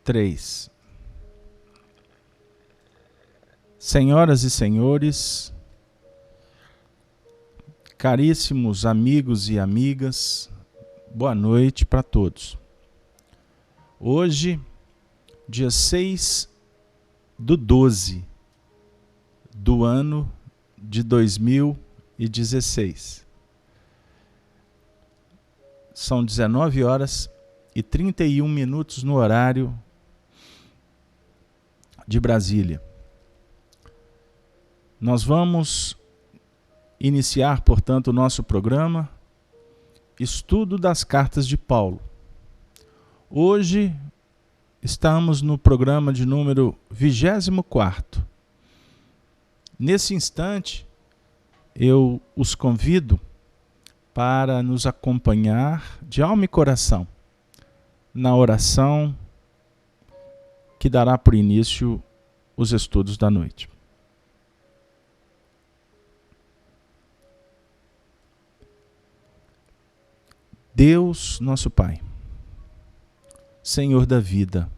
3. Senhoras e senhores, caríssimos amigos e amigas, boa noite para todos. Hoje, dia 6/12 do ano de 2016. São 19 horas e 31 minutos no horário de Brasília. Nós vamos iniciar, portanto, o nosso programa Estudo das Cartas de Paulo. Hoje estamos no programa de número 24º. Nesse instante, eu os convido para nos acompanhar de alma e coração na oração que dará por início os estudos da noite. Deus, nosso Pai, Senhor da vida,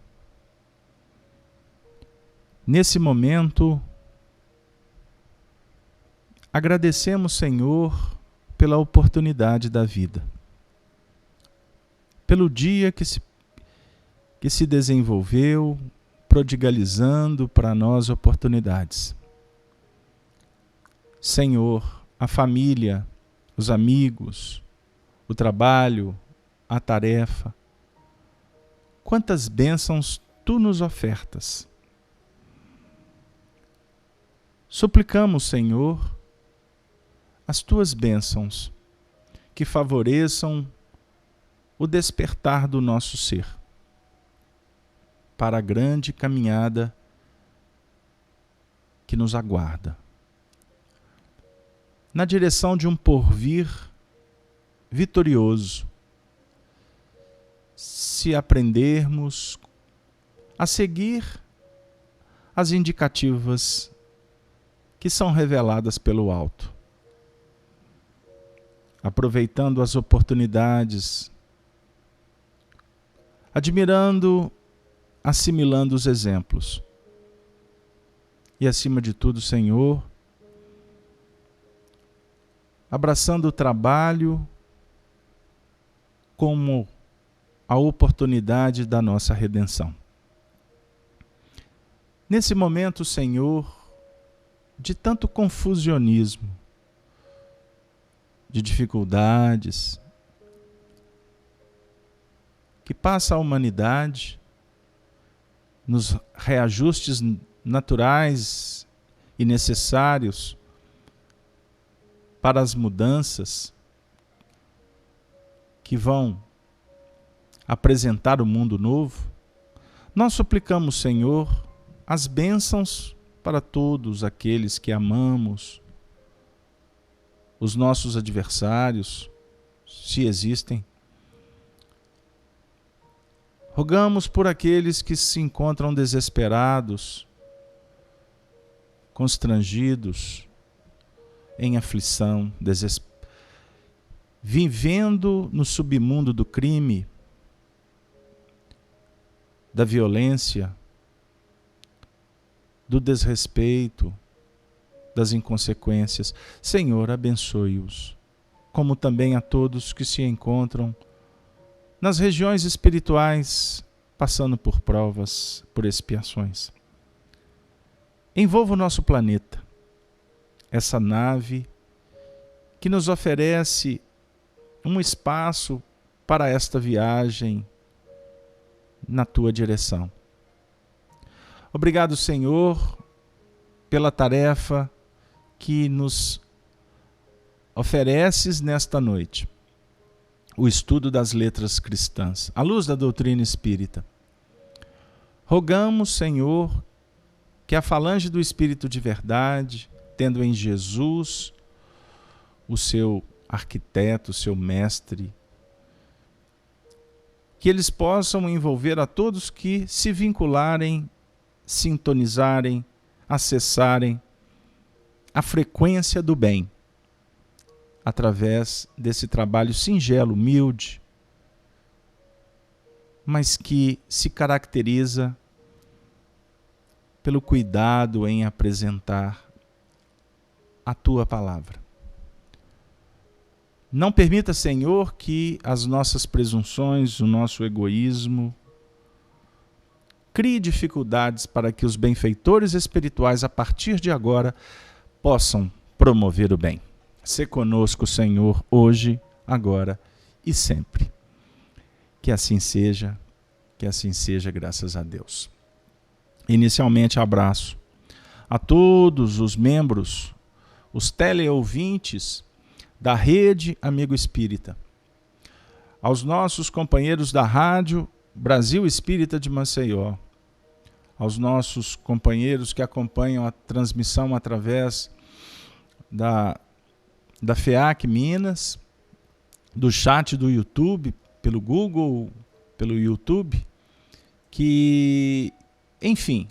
nesse momento, agradecemos, Senhor, pela oportunidade da vida, pelo dia que se desenvolveu, prodigalizando para nós oportunidades. Senhor, a família, os amigos, o trabalho, a tarefa, quantas bênçãos Tu nos ofertas. Suplicamos, Senhor, as Tuas bênçãos que favoreçam o despertar do nosso ser para a grande caminhada que nos aguarda, na direção de um porvir vitorioso, se aprendermos a seguir as indicativas que são reveladas pelo alto, aproveitando as oportunidades, admirando, assimilando os exemplos. E acima de tudo, Senhor, abraçando o trabalho como a oportunidade da nossa redenção. Nesse momento, Senhor, de tanto confusionismo, de dificuldades que passa a humanidade, nos reajustes naturais e necessários para as mudanças que vão apresentar o mundo novo, nós suplicamos, Senhor, as bênçãos para todos aqueles que amamos, os nossos adversários, se existem. Rogamos por aqueles que se encontram desesperados, constrangidos, em aflição, vivendo no submundo do crime, da violência, do desrespeito, das inconsequências. Senhor, abençoe-os, como também a todos que se encontram nas regiões espirituais, passando por provas, por expiações. Envolva o nosso planeta, essa nave que nos oferece um espaço para esta viagem na Tua direção. Obrigado, Senhor, pela tarefa que nos ofereces nesta noite. O estudo das letras cristãs, à luz da doutrina espírita. Rogamos, Senhor, que a falange do Espírito de verdade, tendo em Jesus o seu arquiteto, o seu mestre, que eles possam envolver a todos que se vincularem, sintonizarem, acessarem a frequência do bem, através desse trabalho singelo, humilde, mas que se caracteriza pelo cuidado em apresentar a tua palavra. Não permita, Senhor, que as nossas presunções, o nosso egoísmo, crie dificuldades para que os benfeitores espirituais, a partir de agora, possam promover o bem. Sê conosco, Senhor, hoje, agora e sempre. Que assim seja, graças a Deus. Inicialmente, abraço a todos os membros, os teleouvintes da Rede Amigo Espírita, aos nossos companheiros da Rádio Brasil Espírita de Maceió, aos nossos companheiros que acompanham a transmissão através da FEAC Minas, do chat do YouTube, pelo Google, pelo YouTube, que, enfim,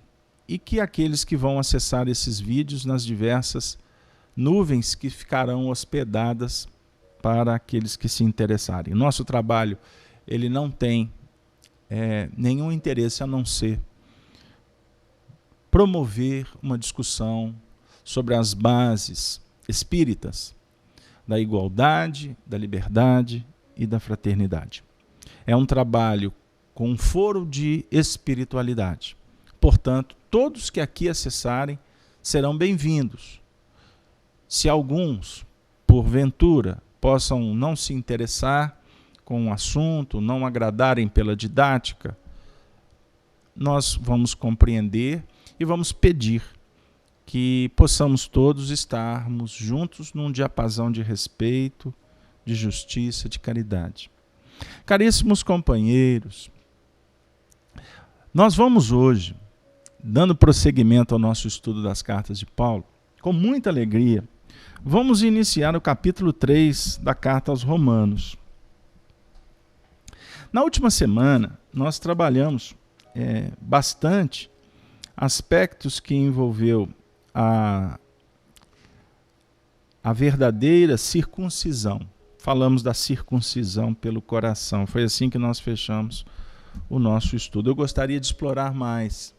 e que aqueles que vão acessar esses vídeos nas diversas nuvens que ficarão hospedadas para aqueles que se interessarem. Nosso trabalho, ele não tem nenhum interesse a não ser promover uma discussão sobre as bases espíritas da igualdade, da liberdade e da fraternidade. É um trabalho com um foro de espiritualidade. Portanto, todos que aqui acessarem serão bem-vindos. Se alguns, porventura, possam não se interessar com o assunto, não agradarem pela didática, nós vamos compreender e vamos pedir que possamos todos estarmos juntos num diapasão de respeito, de justiça, de caridade. Caríssimos companheiros, nós vamos hoje, dando prosseguimento ao nosso estudo das cartas de Paulo, com muita alegria, vamos iniciar o capítulo 3 da carta aos Romanos. Na última semana, nós trabalhamos bastante aspectos que envolveu a verdadeira circuncisão. Falamos da circuncisão pelo coração. Foi assim que nós fechamos o nosso estudo. Eu gostaria de explorar mais,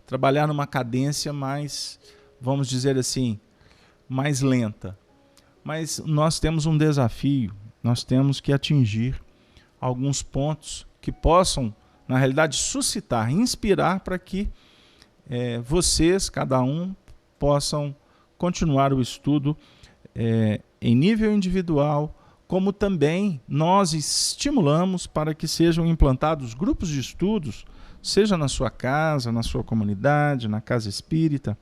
trabalhar numa cadência mais, vamos dizer assim, mais lenta. Mas nós temos um desafio, nós temos que atingir alguns pontos que possam, na realidade, suscitar, inspirar para que vocês, cada um, possam continuar o estudo em nível individual, como também nós estimulamos para que sejam implantados grupos de estudos, seja na sua casa, na sua comunidade, na casa espírita.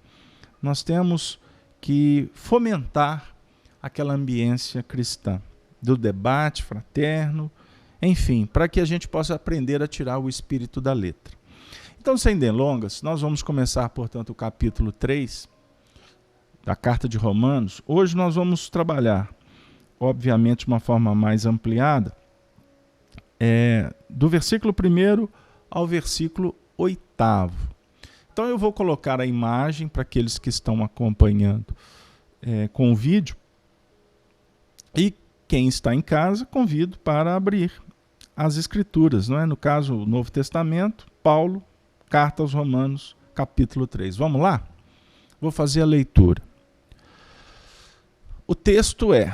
Nós temos que fomentar aquela ambiência cristã, do debate fraterno, enfim, para que a gente possa aprender a tirar o espírito da letra. Então, sem delongas, nós vamos começar, portanto, o capítulo 3 da carta de Romanos. Hoje nós vamos trabalhar, obviamente, de uma forma mais ampliada, do versículo 1 ao versículo 8. Então eu vou colocar a imagem para aqueles que estão acompanhando com o vídeo, e quem está em casa, convido para abrir as Escrituras, não é? No caso, o Novo Testamento, Paulo, carta aos Romanos, capítulo 3. Vamos lá? Vou fazer a leitura. O texto é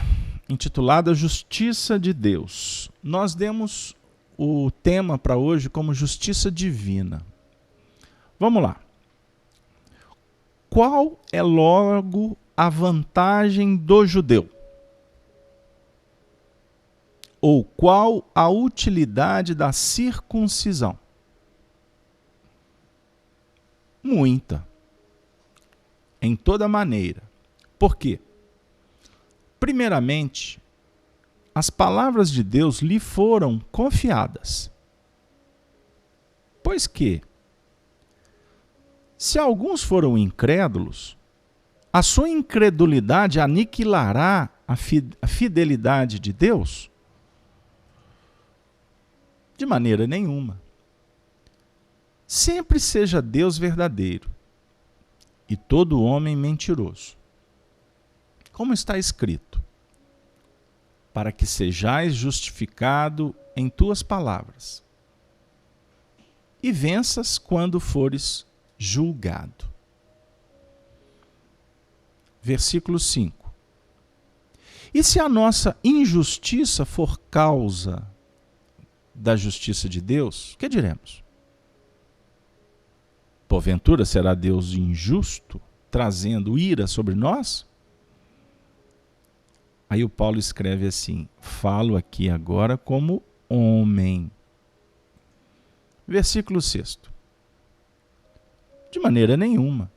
intitulado A Justiça de Deus. Nós demos o tema para hoje como Justiça Divina. Vamos lá. Qual é logo a vantagem do judeu? Ou qual a utilidade da circuncisão? Muita. Em toda maneira. Por quê? Primeiramente, as palavras de Deus lhe foram confiadas. Pois que, se alguns foram incrédulos, a sua incredulidade aniquilará a fidelidade de Deus? De maneira nenhuma. Sempre seja Deus verdadeiro e todo homem mentiroso. Como está escrito: para que sejais justificado em tuas palavras e venças quando fores julgado. Versículo 5. E se a nossa injustiça for causa da justiça de Deus, que diremos? Porventura será Deus injusto, trazendo ira sobre nós? Aí o Paulo escreve assim: falo aqui agora como homem. Versículo 6. De maneira nenhuma.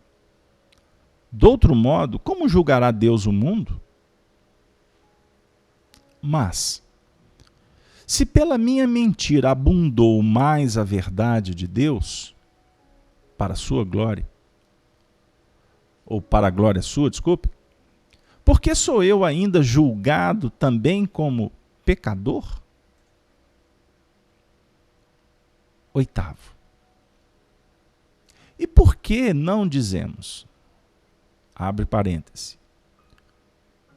De outro modo, como julgará Deus o mundo? Mas, se pela minha mentira abundou mais a verdade de Deus, para a sua glória, ou para a glória sua, desculpe, por que sou eu ainda julgado também como pecador? 8. E por que não dizemos, abre parêntese,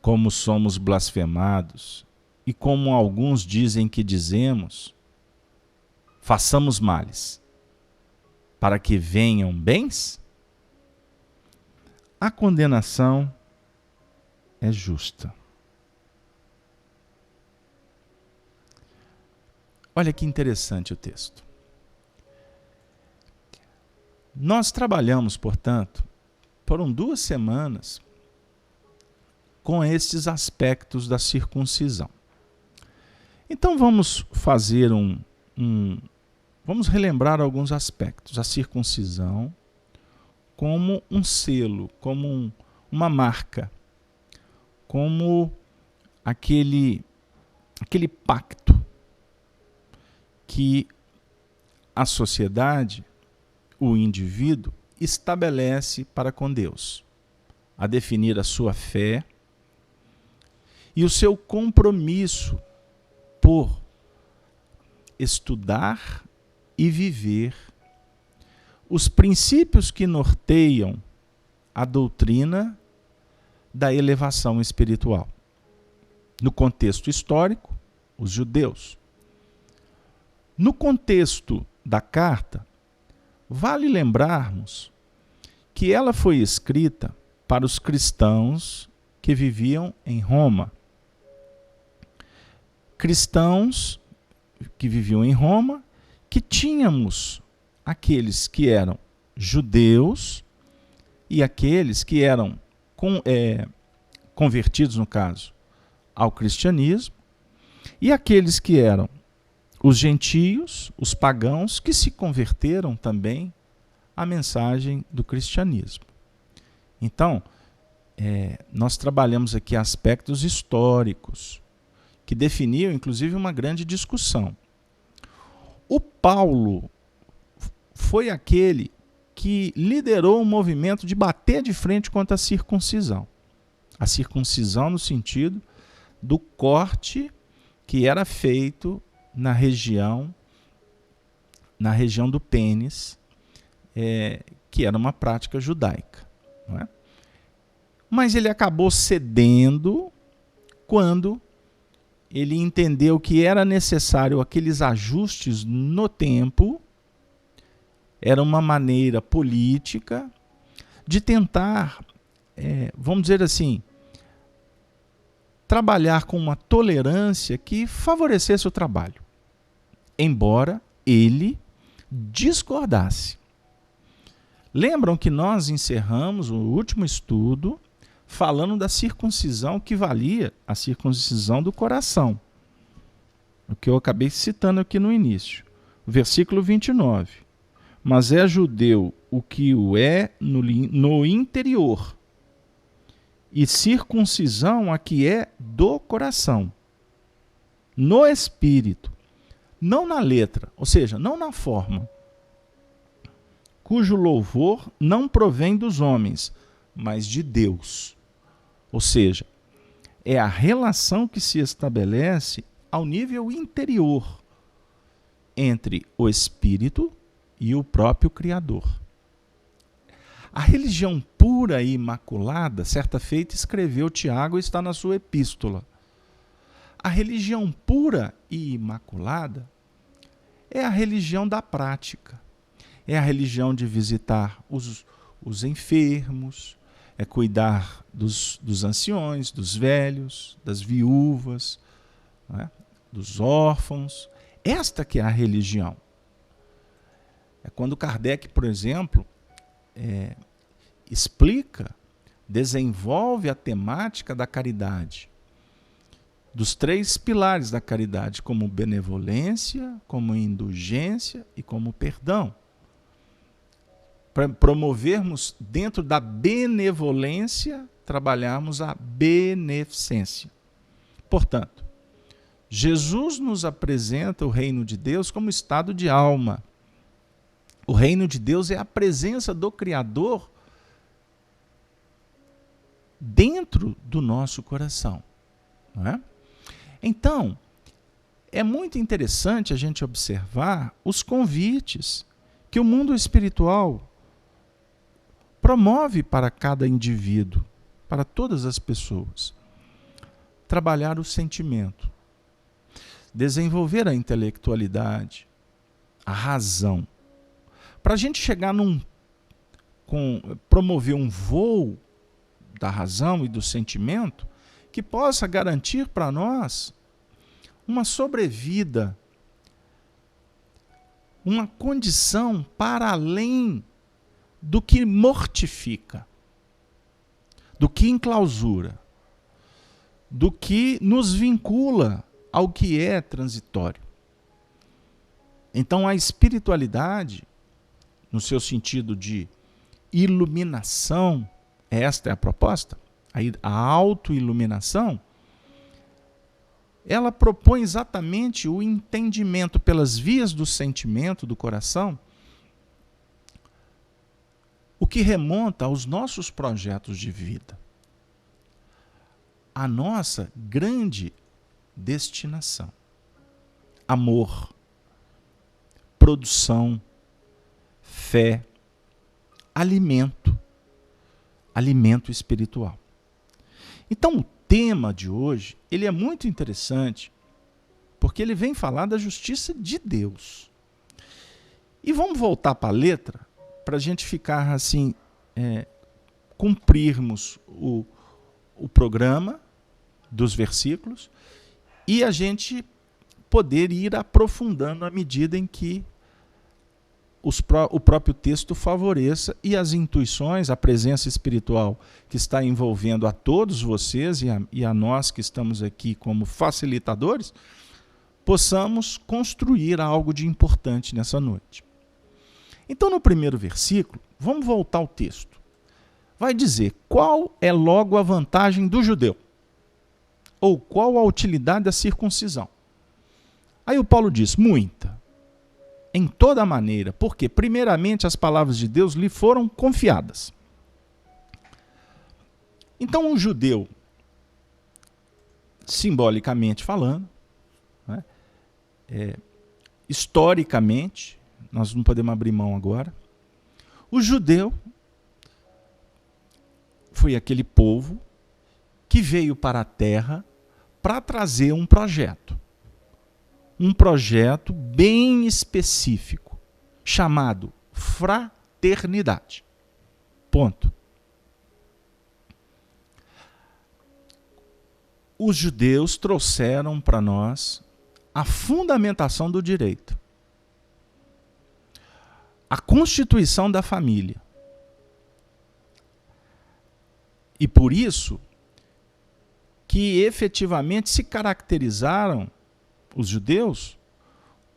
como somos blasfemados, e como alguns dizem que dizemos, façamos males, para que venham bens? A condenação é justa. Olha que interessante o texto. Nós trabalhamos, portanto, foram 2 semanas com estes aspectos da circuncisão. Então vamos fazer vamos relembrar alguns aspectos. A circuncisão como um selo, como uma marca, como aquele pacto que a sociedade, o indivíduo, estabelece para com Deus, a definir a sua fé e o seu compromisso por estudar e viver os princípios que norteiam a doutrina da elevação espiritual. No contexto histórico, os judeus. No contexto da carta, vale lembrarmos que ela foi escrita para os cristãos que viviam em Roma. Cristãos que viviam em Roma, que tínhamos aqueles que eram judeus e aqueles que eram convertidos, no caso, ao cristianismo, e aqueles que eram os gentios, os pagãos, que se converteram também à mensagem do cristianismo. Então, nós trabalhamos aqui aspectos históricos, que definiam, inclusive, uma grande discussão. O Paulo foi aquele que liderou o movimento de bater de frente contra a circuncisão. A circuncisão no sentido do corte que era feito na região do pênis, que era uma prática judaica. Não é? Mas ele acabou cedendo quando ele entendeu que era necessário aqueles ajustes no tempo. Era uma maneira política de tentar, vamos dizer assim, trabalhar com uma tolerância que favorecesse o trabalho, embora ele discordasse. Lembram que nós encerramos o último estudo falando da circuncisão que valia a circuncisão do coração, o que eu acabei citando aqui no início. Versículo 29. Mas é judeu o que o é no interior, e circuncisão a que é do coração, no espírito, não na letra, ou seja, não na forma, cujo louvor não provém dos homens, mas de Deus. Ou seja, é a relação que se estabelece ao nível interior entre o espírito e o próprio Criador. A religião pura e imaculada, certa feita escreveu Tiago e está na sua epístola. A religião pura e imaculada é a religião da prática, é a religião de visitar os enfermos, é cuidar dos anciões, dos velhos, das viúvas, né? Dos órfãos. Esta que é a religião. É quando Kardec, por exemplo, explica, desenvolve a temática da caridade, dos 3 pilares da caridade, como benevolência, como indulgência e como perdão. Para promovermos dentro da benevolência, trabalharmos a beneficência. Portanto, Jesus nos apresenta o reino de Deus como estado de alma. O reino de Deus é a presença do Criador dentro do nosso coração. Não é? Então, é muito interessante a gente observar os convites que o mundo espiritual promove para cada indivíduo, para todas as pessoas. Trabalhar o sentimento, desenvolver a intelectualidade, a razão. Para a gente chegar promover um voo da razão e do sentimento que possa garantir para nós uma sobrevida, uma condição para além do que mortifica, do que enclausura, do que nos vincula ao que é transitório. Então a espiritualidade, no seu sentido de iluminação, esta é a proposta, a autoiluminação, ela propõe exatamente o entendimento pelas vias do sentimento, do coração, o que remonta aos nossos projetos de vida, a nossa grande destinação: amor, produção, fé, alimento espiritual. Então o tema de hoje, ele é muito interessante, porque ele vem falar da justiça de Deus. E vamos voltar para a letra, para a gente ficar assim, cumprirmos o programa dos versículos e a gente poder ir aprofundando à medida em que o próprio texto favoreça e as intuições, a presença espiritual que está envolvendo a todos vocês e a nós que estamos aqui como facilitadores, possamos construir algo de importante nessa noite. Então, no primeiro versículo, vamos voltar ao texto. Vai dizer qual é logo a vantagem do judeu, ou qual a utilidade da circuncisão. Aí o Paulo diz, muita, em toda maneira, porque primeiramente as palavras de Deus lhe foram confiadas. Então um judeu, simbolicamente falando, né, historicamente, nós não podemos abrir mão agora, o judeu foi aquele povo que veio para a terra para trazer um projeto bem específico, chamado fraternidade. Ponto. Os judeus trouxeram para nós a fundamentação do direito, a constituição da família. E por isso que efetivamente se caracterizaram os judeus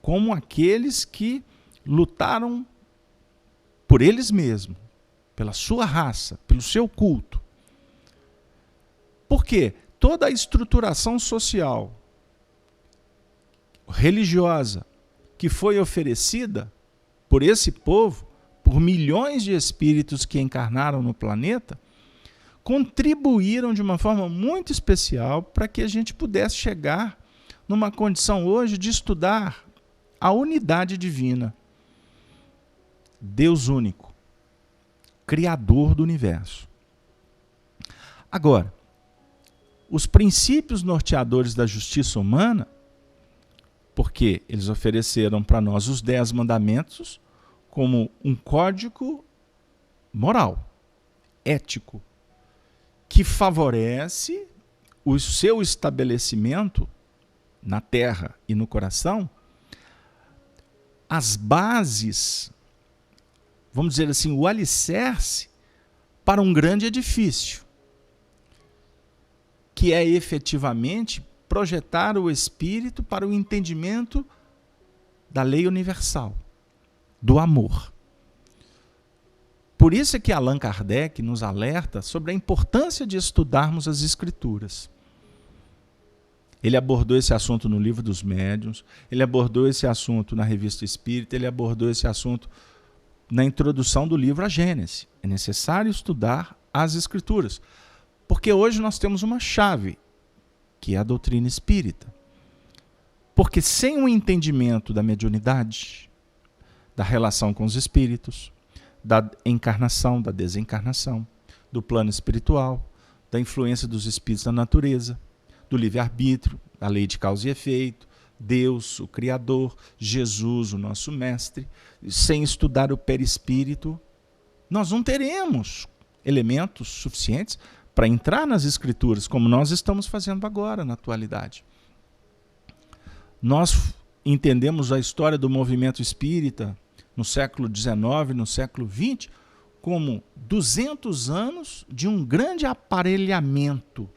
como aqueles que lutaram por eles mesmos, pela sua raça, pelo seu culto. Por quê? Toda a estruturação social, religiosa, que foi oferecida por esse povo, por milhões de espíritos que encarnaram no planeta, contribuíram de uma forma muito especial para que a gente pudesse chegar numa condição hoje de estudar a unidade divina. Deus único, Criador do universo. Agora, os princípios norteadores da justiça humana, porque eles ofereceram para nós os 10 mandamentos como um código moral, ético, que favorece o seu estabelecimento na terra e no coração, as bases, vamos dizer assim, o alicerce para um grande edifício, que é efetivamente projetar o espírito para o entendimento da lei universal, do amor. Por isso é que Allan Kardec nos alerta sobre a importância de estudarmos as Escrituras. Ele abordou esse assunto no Livro dos Médiuns, ele abordou esse assunto na Revista Espírita, ele abordou esse assunto na introdução do livro A Gênese. É necessário estudar as Escrituras, porque hoje nós temos uma chave, que é a doutrina espírita. Porque sem o entendimento da mediunidade, da relação com os espíritos, da encarnação, da desencarnação, do plano espiritual, da influência dos espíritos na natureza, do livre-arbítrio, da lei de causa e efeito, Deus, o Criador, Jesus, o nosso Mestre, sem estudar o perispírito, nós não teremos elementos suficientes para entrar nas Escrituras, como nós estamos fazendo agora, na atualidade. Nós entendemos a história do movimento espírita no século XIX, no século XX, como 200 anos de um grande aparelhamento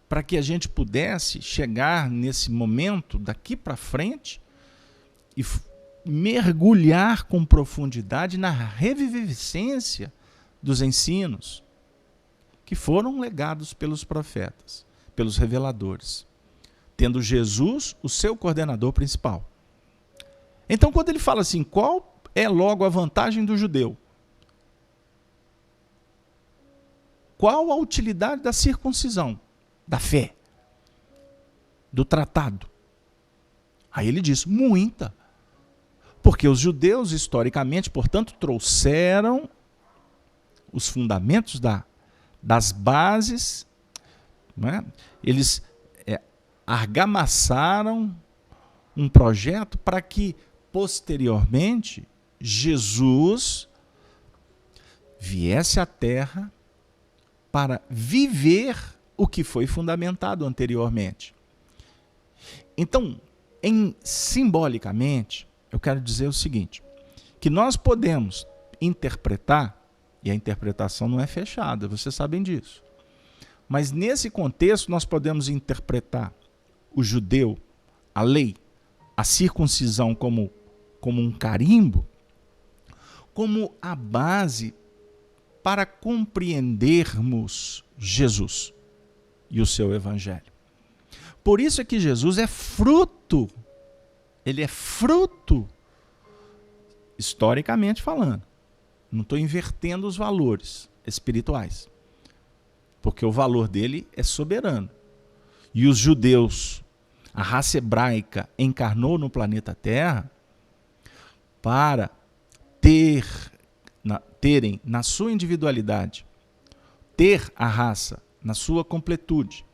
para que a gente pudesse chegar nesse momento, daqui para frente, e mergulhar com profundidade na revivescência dos ensinos que foram legados pelos profetas, pelos reveladores, tendo Jesus o seu coordenador principal. Então, quando ele fala assim, qual é logo a vantagem do judeu? Qual a utilidade da circuncisão, da fé, do tratado? Aí ele diz, muita. Porque os judeus, historicamente, portanto, trouxeram os fundamentos das bases, né? Eles argamassaram um projeto para que, posteriormente, Jesus viesse à Terra para viver o que foi fundamentado anteriormente. Então, simbolicamente, eu quero dizer o seguinte, que nós podemos interpretar, e a interpretação não é fechada, vocês sabem disso, mas nesse contexto nós podemos interpretar o judeu, a lei, a circuncisão como um carimbo, como a base para compreendermos Jesus e o seu evangelho. Por isso é que Jesus é fruto, ele é fruto, historicamente falando. Não estou invertendo os valores espirituais, porque o valor dele é soberano. E os judeus, a raça hebraica, encarnou no planeta Terra para terem na sua individualidade, ter a raça na sua completude,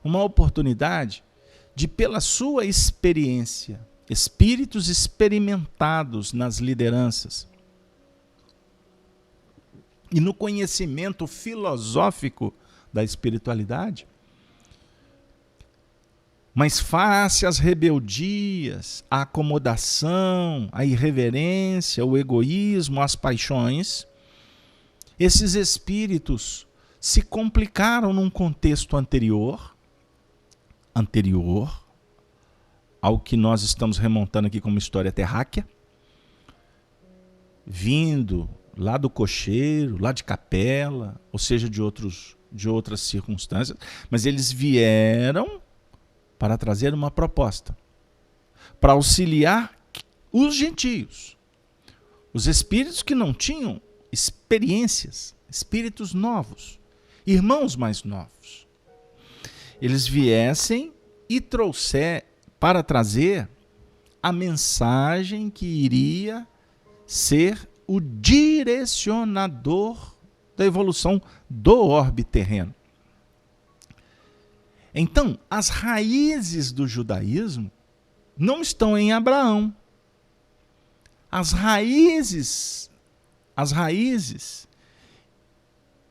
uma oportunidade de, pela sua experiência, espíritos experimentados nas lideranças e no conhecimento filosófico da espiritualidade, mas face às rebeldias, à acomodação, à irreverência, ao egoísmo, às paixões, esses espíritos se complicaram num contexto anterior ao que nós estamos remontando aqui como história terráquea, vindo lá do cocheiro, lá de Capela, ou seja, de outras circunstâncias, mas eles vieram para trazer uma proposta, para auxiliar os gentios, os espíritos que não tinham experiências, espíritos novos, irmãos mais novos. Eles viessem e para trazer a mensagem que iria ser o direcionador da evolução do orbe terreno. Então, as raízes do judaísmo não estão em Abraão. As raízes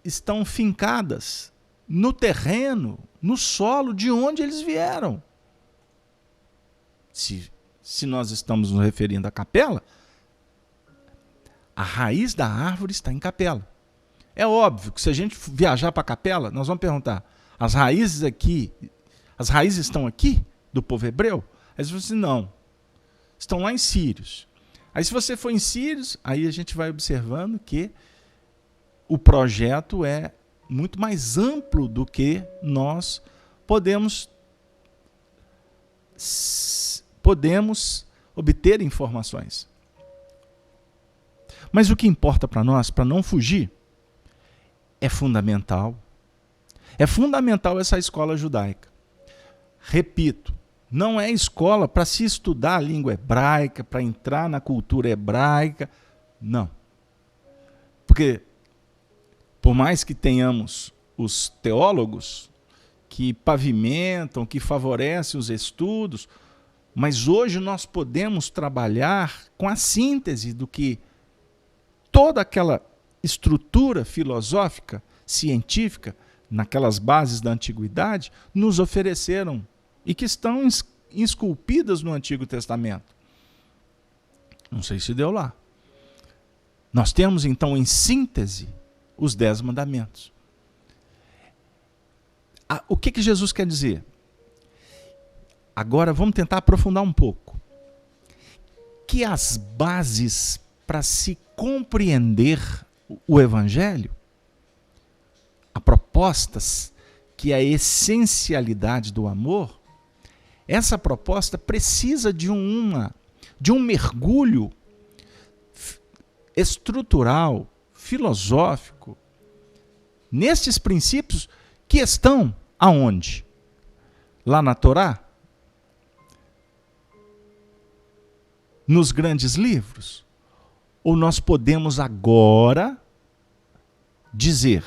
estão fincadas no terreno, no solo de onde eles vieram. Se nós estamos nos referindo à capela, a raiz da árvore está em capela. É óbvio que se a gente viajar para a capela, nós vamos perguntar, as raízes estão aqui do povo hebreu? Aí você diz, não, estão lá em Sírios. Aí se você for em Sírios, aí a gente vai observando que o projeto é muito mais amplo do que nós podemos obter informações. Mas o que importa para nós, para não fugir, é fundamental. É fundamental essa escola judaica. Repito, não é escola para se estudar a língua hebraica, para entrar na cultura hebraica. Não. Porque, por mais que tenhamos os teólogos que pavimentam, que favorecem os estudos, mas hoje nós podemos trabalhar com a síntese do que toda aquela estrutura filosófica, científica, naquelas bases da antiguidade, nos ofereceram e que estão esculpidas no Antigo Testamento. Não sei se deu lá. Nós temos, então, em síntese, os 10 mandamentos. O que Jesus quer dizer? Agora vamos tentar aprofundar um pouco. Que as bases para se compreender o Evangelho, a propostas que é a essencialidade do amor, essa proposta precisa de um mergulho estrutural, filosófico, nestes princípios que estão aonde? Lá na Torá? Nos grandes livros? Ou nós podemos agora dizer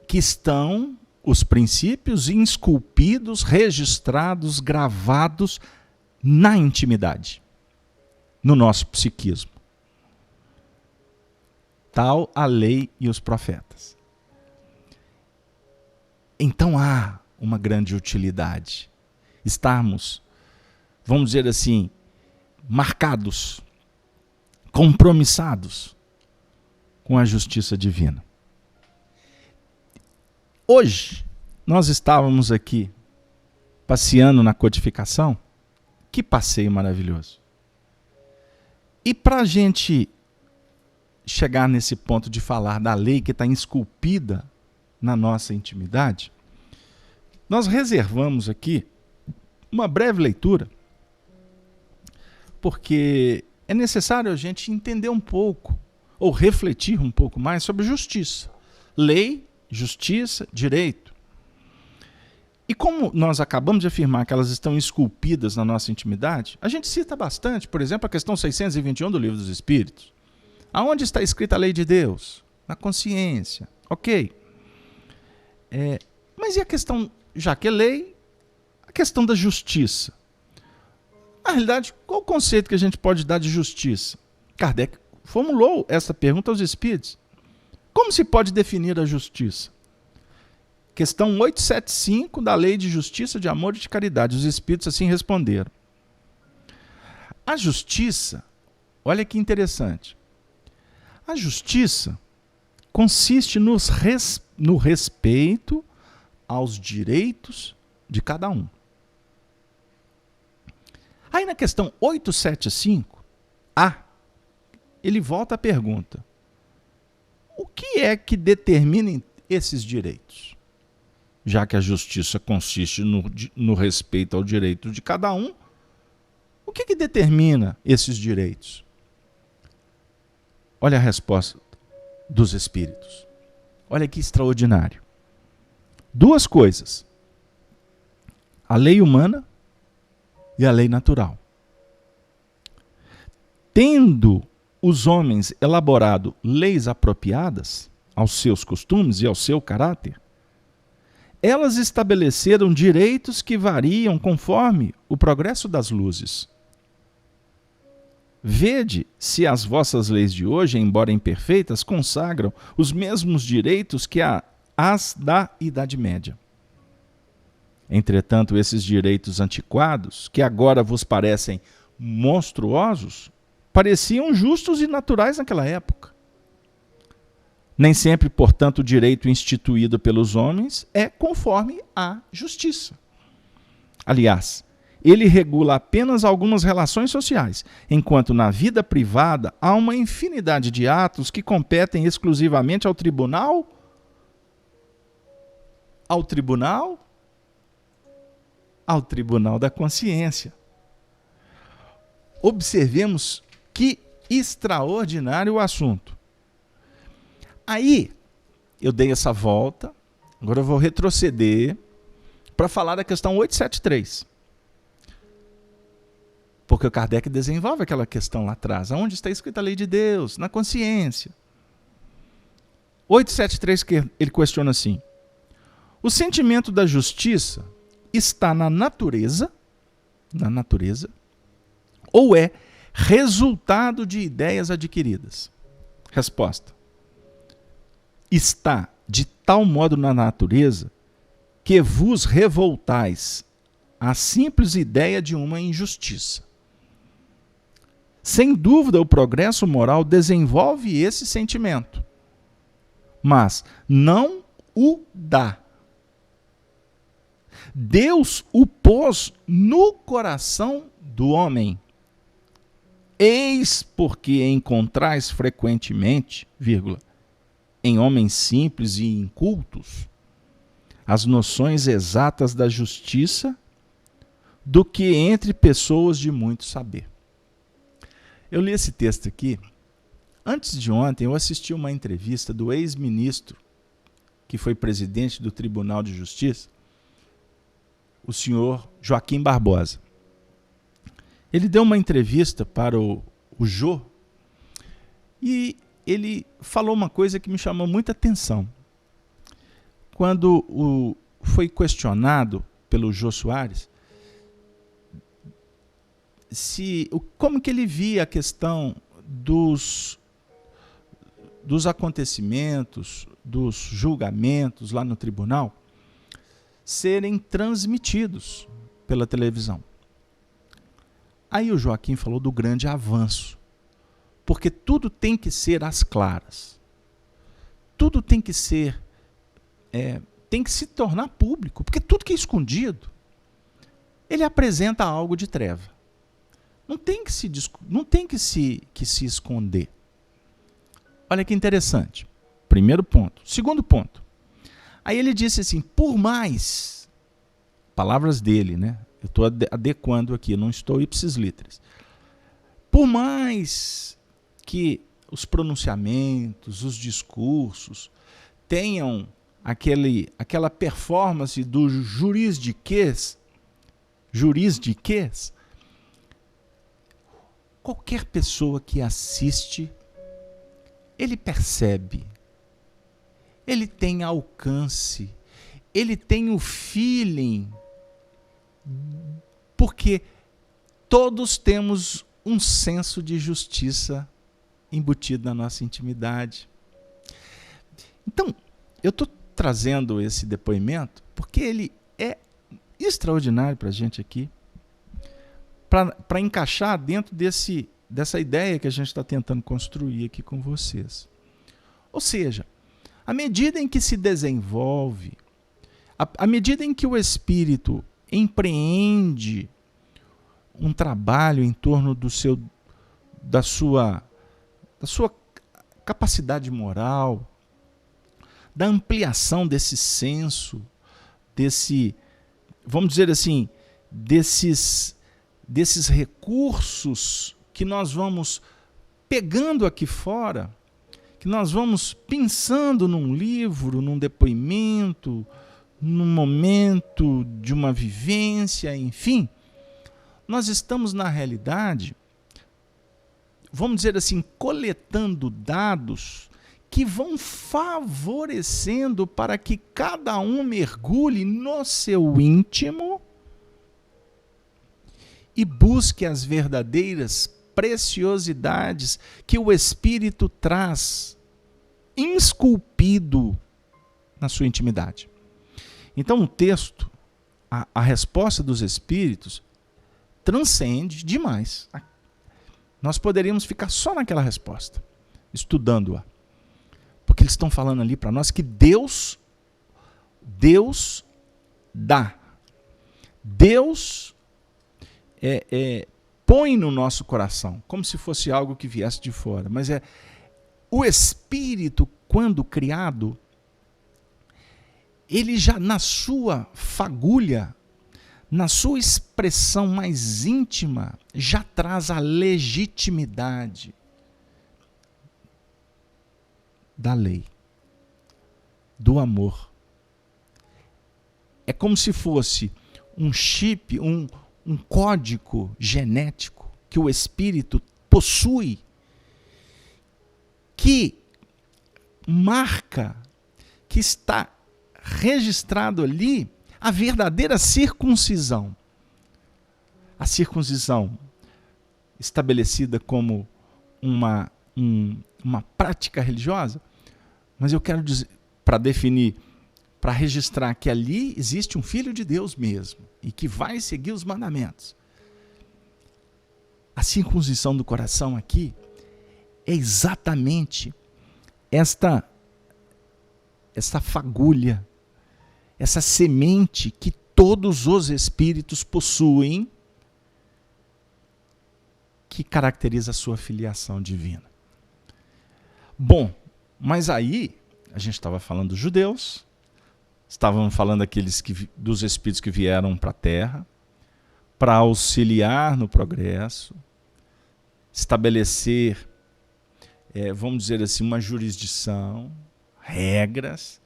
que estão os princípios esculpidos, registrados, gravados na intimidade, no nosso psiquismo. Tal a lei e os profetas. Então há uma grande utilidade. Estarmos, vamos dizer assim, marcados, compromissados com a justiça divina. Hoje, nós estávamos aqui passeando na codificação. Que passeio maravilhoso. E para a gente chegar nesse ponto de falar da lei que está esculpida na nossa intimidade, nós reservamos aqui uma breve leitura, porque é necessário a gente entender um pouco, ou refletir um pouco mais sobre justiça. Lei, justiça, direito. E como nós acabamos de afirmar que elas estão esculpidas na nossa intimidade, a gente cita bastante, por exemplo, a questão 621 do Livro dos Espíritos. Aonde está escrita a lei de Deus? Na consciência. Ok. Mas e a questão, já que é lei, a questão da justiça? Na realidade, qual o conceito que a gente pode dar de justiça? Kardec formulou essa pergunta aos Espíritos. Como se pode definir a justiça? Questão 875 da Lei de Justiça, de Amor e de Caridade. Os Espíritos assim responderam. A justiça, olha que interessante. A justiça consiste no respeito aos direitos de cada um. Aí na questão 875, ele volta à pergunta. O que é que determina esses direitos? Já que a justiça consiste no respeito ao direito de cada um, o que determina esses direitos? Olha a resposta dos Espíritos. Olha que extraordinário. 2 coisas. A lei humana e a lei natural. Tendo os homens elaborado leis apropriadas aos seus costumes e ao seu caráter, elas estabeleceram direitos que variam conforme o progresso das luzes. Vede se as vossas leis de hoje, embora imperfeitas, consagram os mesmos direitos que as da Idade Média. Entretanto, esses direitos antiquados, que agora vos parecem monstruosos, pareciam justos e naturais naquela época. Nem sempre, portanto, o direito instituído pelos homens é conforme à justiça. Aliás, ele regula apenas algumas relações sociais, enquanto na vida privada há uma infinidade de atos que competem exclusivamente ao tribunal da consciência. Observemos que extraordinário o assunto. Aí, eu dei essa volta, agora eu vou retroceder para falar da questão 873. Porque o Kardec desenvolve aquela questão lá atrás. Onde está escrita a lei de Deus? Na consciência. 873, ele questiona assim: o sentimento da justiça está na natureza, ou é resultado de ideias adquiridas? Resposta: está de tal modo na natureza que vos revoltais à simples ideia de uma injustiça. Sem dúvida, o progresso moral desenvolve esse sentimento, mas não o dá. Deus o pôs no coração do homem. Eis porque encontrais frequentemente, em homens simples e incultos, as noções exatas da justiça do que entre pessoas de muito saber. Eu li esse texto aqui. Antes de ontem, eu assisti uma entrevista do ex-ministro, que foi presidente do Tribunal de Justiça, o senhor Joaquim Barbosa. Ele deu uma entrevista para o Jô e ele falou uma coisa que me chamou muita atenção. Quando foi questionado pelo Jô Soares como que ele via a questão dos acontecimentos, dos julgamentos lá no tribunal serem transmitidos pela televisão. Aí o Joaquim falou do grande avanço, porque tudo tem que ser às claras. Tudo tem que ser, tem que se tornar público, porque tudo que é escondido, ele apresenta algo de treva. Não tem que se esconder. Olha que interessante. Primeiro ponto. Segundo ponto. Aí ele disse assim, por mais, palavras dele, né? Eu estou adequando aqui, não estou ipsis literis. Por mais que os pronunciamentos, os discursos tenham aquela performance do jurisdiquês, qualquer pessoa que assiste, ele percebe, ele tem alcance, ele tem o feeling, porque todos temos um senso de justiça embutido na nossa intimidade. Então, eu estou trazendo esse depoimento porque ele é extraordinário para a gente aqui, para encaixar dentro dessa ideia que a gente está tentando construir aqui com vocês. Ou seja, à medida em que se desenvolve, à medida em que o espírito empreende um trabalho em torno da sua capacidade moral, da ampliação desse senso, vamos dizer assim, desses recursos que nós vamos pegando aqui fora, que nós vamos pensando num livro, num depoimento, num momento de uma vivência, enfim, nós estamos, na realidade, vamos dizer assim, coletando dados que vão favorecendo para que cada um mergulhe no seu íntimo e busque as verdadeiras preciosidades que o Espírito traz esculpido na sua intimidade. Então o texto, a resposta dos Espíritos transcende demais. Nós poderíamos ficar só naquela resposta, estudando-a. Porque eles estão falando ali para nós que Deus dá. Deus põe no nosso coração, como se fosse algo que viesse de fora. Mas o Espírito, quando criado, ele já na sua fagulha, na sua expressão mais íntima, já traz a legitimidade da lei, do amor. É como se fosse um chip, um código genético que o Espírito possui, que marca, que está registrado ali a verdadeira circuncisão. A circuncisão estabelecida como uma prática religiosa, mas eu quero dizer, para definir, para registrar que ali existe um Filho de Deus mesmo, e que vai seguir os mandamentos. A circuncisão do coração aqui é exatamente esta fagulha, essa semente que todos os Espíritos possuem, que caracteriza a sua filiação divina. Bom, mas aí a gente estava falando dos judeus, estávamos falando dos Espíritos que vieram para a Terra para auxiliar no progresso, estabelecer, vamos dizer assim, uma jurisdição, regras.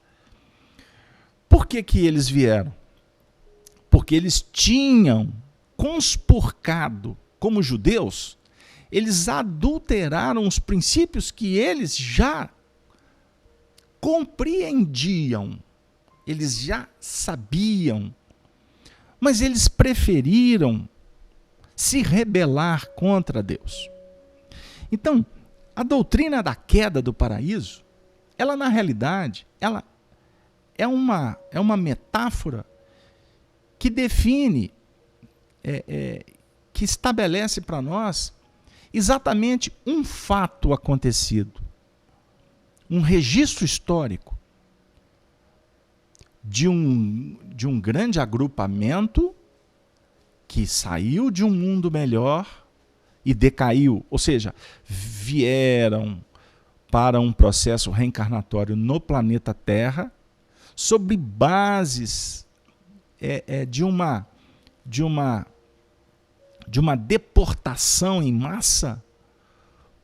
Por que eles vieram? Porque eles tinham conspurcado, como judeus, eles adulteraram os princípios que eles já compreendiam, eles já sabiam, mas eles preferiram se rebelar contra Deus. Então, a doutrina da queda do paraíso, ela na realidade, ela é uma metáfora que define, que estabelece para nós exatamente um fato acontecido, um registro histórico de um grande agrupamento que saiu de um mundo melhor e decaiu, ou seja, vieram para um processo reencarnatório no planeta Terra sobre bases de uma deportação em massa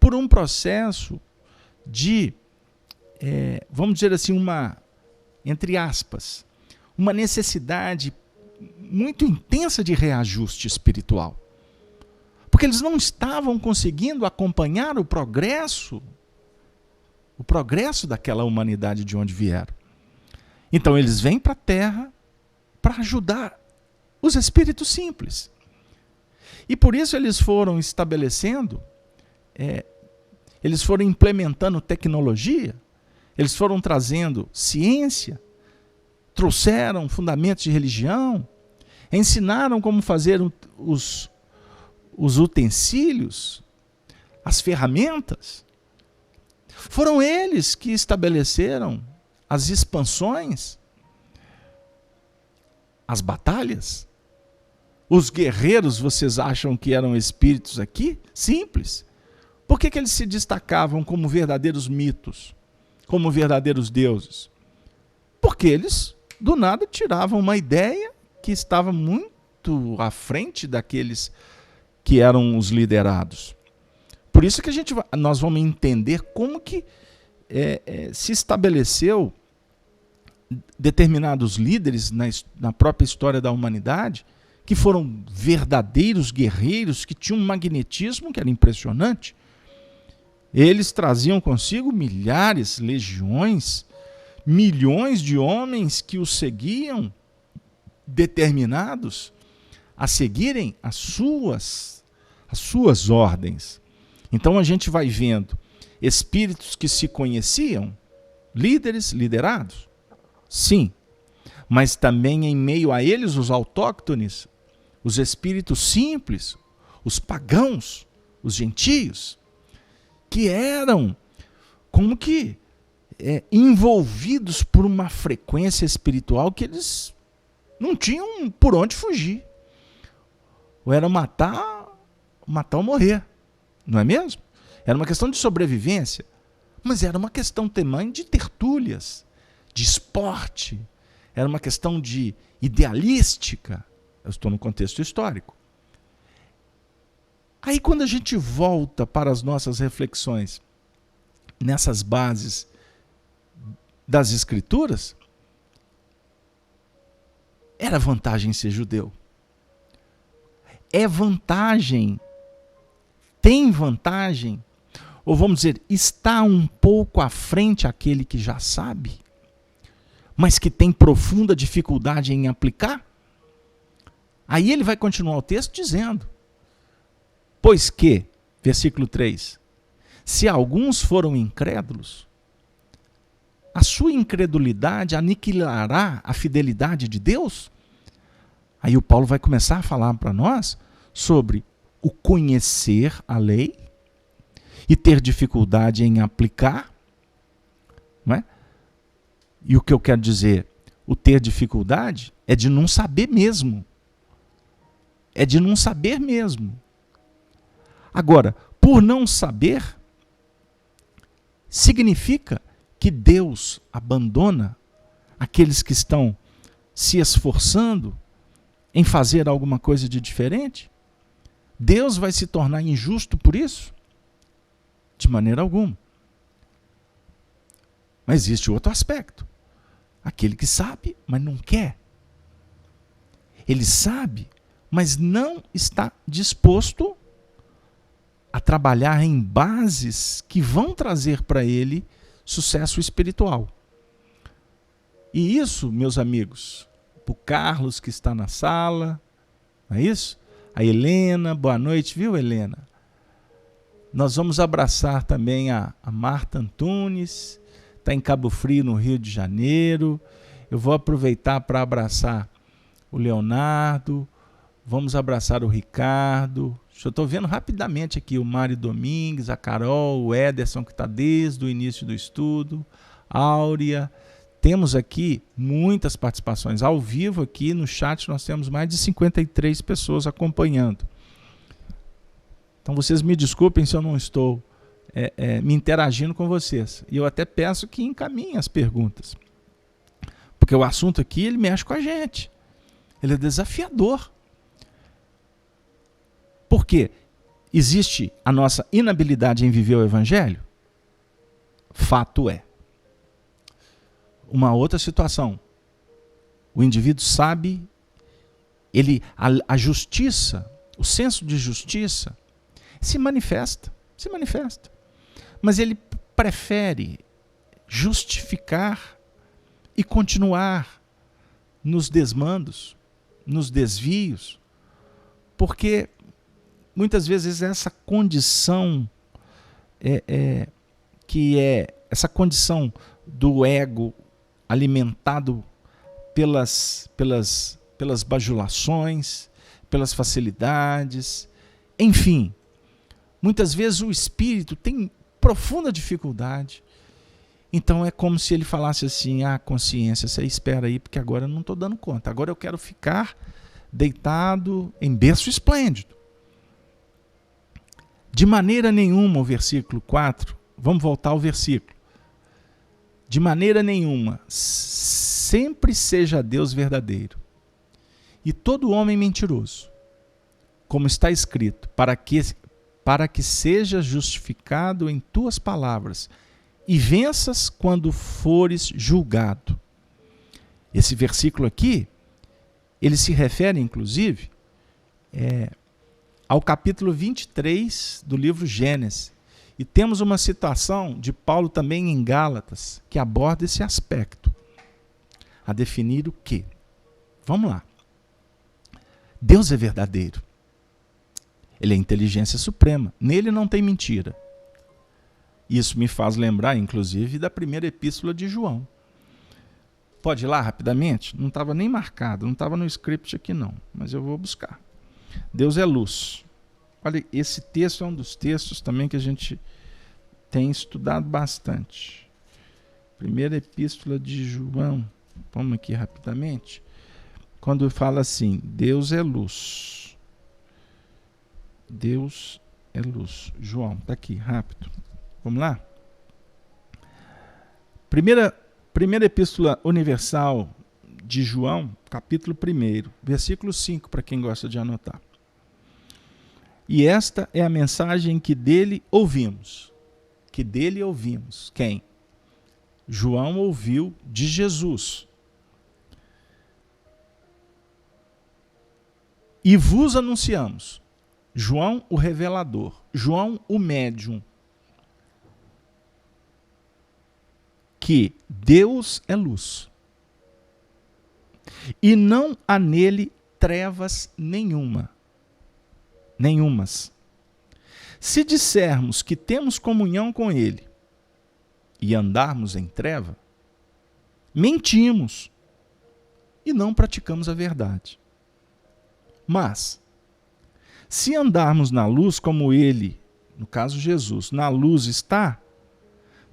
por um processo de, vamos dizer assim, entre aspas, uma necessidade muito intensa de reajuste espiritual. Porque eles não estavam conseguindo acompanhar o progresso daquela humanidade de onde vieram. Então eles vêm para a Terra para ajudar os espíritos simples. E por isso eles foram estabelecendo, eles foram implementando tecnologia, eles foram trazendo ciência, trouxeram fundamentos de religião, ensinaram como fazer os utensílios, as ferramentas. Foram eles que estabeleceram as expansões, as batalhas. Os guerreiros, vocês acham que eram espíritos aqui? Simples. Por que eles se destacavam como verdadeiros mitos, como verdadeiros deuses? Porque eles, do nada, tiravam uma ideia que estava muito à frente daqueles que eram os liderados. Por isso que nós vamos entender como que se estabeleceu determinados líderes na própria história da humanidade, que foram verdadeiros guerreiros, que tinham um magnetismo que era impressionante. Eles traziam consigo milhares, legiões, milhões de homens que os seguiam, determinados a seguirem as suas ordens. Então a gente vai vendo espíritos que se conheciam, líderes, liderados, sim, mas também em meio a eles os autóctones, os espíritos simples, os pagãos, os gentios, que eram como que envolvidos por uma frequência espiritual que eles não tinham por onde fugir. Ou era matar ou morrer, não é mesmo? Era uma questão de sobrevivência, mas era uma questão também de tertúlias, de esporte, era uma questão de idealística. Eu estou no contexto histórico. Aí quando a gente volta para as nossas reflexões nessas bases das Escrituras, era vantagem ser judeu. É vantagem, tem vantagem, ou vamos dizer, está um pouco à frente aquele que já sabe, mas que tem profunda dificuldade em aplicar? Aí ele vai continuar o texto dizendo, pois que, versículo 3, se alguns foram incrédulos, a sua incredulidade aniquilará a fidelidade de Deus? Aí o Paulo vai começar a falar para nós sobre o conhecer a lei e ter dificuldade em aplicar, não é? E o que eu quero dizer, o ter dificuldade é de não saber mesmo. É de não saber mesmo. Agora, por não saber, significa que Deus abandona aqueles que estão se esforçando em fazer alguma coisa de diferente? Deus vai se tornar injusto por isso? De maneira alguma. Mas existe outro aspecto. Aquele que sabe, mas não quer. Ele sabe, mas não está disposto a trabalhar em bases que vão trazer para ele sucesso espiritual. E isso, meus amigos, para o Carlos que está na sala, não é isso? A Helena, boa noite, viu, Helena? Nós vamos abraçar também a Marta Antunes, está em Cabo Frio, no Rio de Janeiro. Eu vou aproveitar para abraçar o Leonardo, vamos abraçar o Ricardo. Eu estou vendo rapidamente aqui o Mário Domingues, a Carol, o Ederson, que está desde o início do estudo, Áurea. Temos aqui muitas participações ao vivo aqui no chat, nós temos mais de 53 pessoas acompanhando. Então vocês me desculpem se eu não estou me interagindo com vocês. E eu até peço que encaminhem as perguntas. Porque o assunto aqui, ele mexe com a gente. Ele é desafiador. Por quê? Existe a nossa inabilidade em viver o Evangelho? Fato é. Uma outra situação. O indivíduo sabe, a justiça, o senso de justiça, se manifesta. Mas ele prefere justificar e continuar nos desmandos, nos desvios, porque muitas vezes essa condição essa condição do ego alimentado pelas bajulações, pelas facilidades, enfim, muitas vezes o espírito tem profunda dificuldade. Então é como se ele falasse assim, consciência, você espera aí, porque agora eu não estou dando conta, agora eu quero ficar deitado em berço esplêndido. De maneira nenhuma, o versículo 4, vamos voltar ao versículo. De maneira nenhuma, sempre seja Deus verdadeiro, e todo homem mentiroso, como está escrito, para que seja justificado em tuas palavras, e venças quando fores julgado. Esse versículo aqui, ele se refere, inclusive, ao capítulo 23 do livro Gênesis. E temos uma citação de Paulo também em Gálatas, que aborda esse aspecto, a definir o quê? Vamos lá. Deus é verdadeiro. Ele é a inteligência suprema. Nele não tem mentira. Isso me faz lembrar, inclusive, da primeira epístola de João. Pode ir lá rapidamente? Não estava nem marcado, não estava no script aqui não, mas eu vou buscar. Deus é luz. Olha, esse texto é um dos textos também que a gente tem estudado bastante. Primeira epístola de João. Vamos aqui rapidamente. Quando fala assim, Deus é luz. Deus é luz. João, está aqui, rápido. Vamos lá? Primeira epístola universal de João, capítulo 1, versículo 5, para quem gosta de anotar. E esta é a mensagem que dele ouvimos. Que dele ouvimos. Quem? João ouviu de Jesus. E vos anunciamos. João, o revelador. João, o médium. Que Deus é luz. E não há nele trevas nenhumas. Se dissermos que temos comunhão com ele e andarmos em treva, mentimos e não praticamos a verdade. Mas, se andarmos na luz como ele, no caso Jesus, na luz está,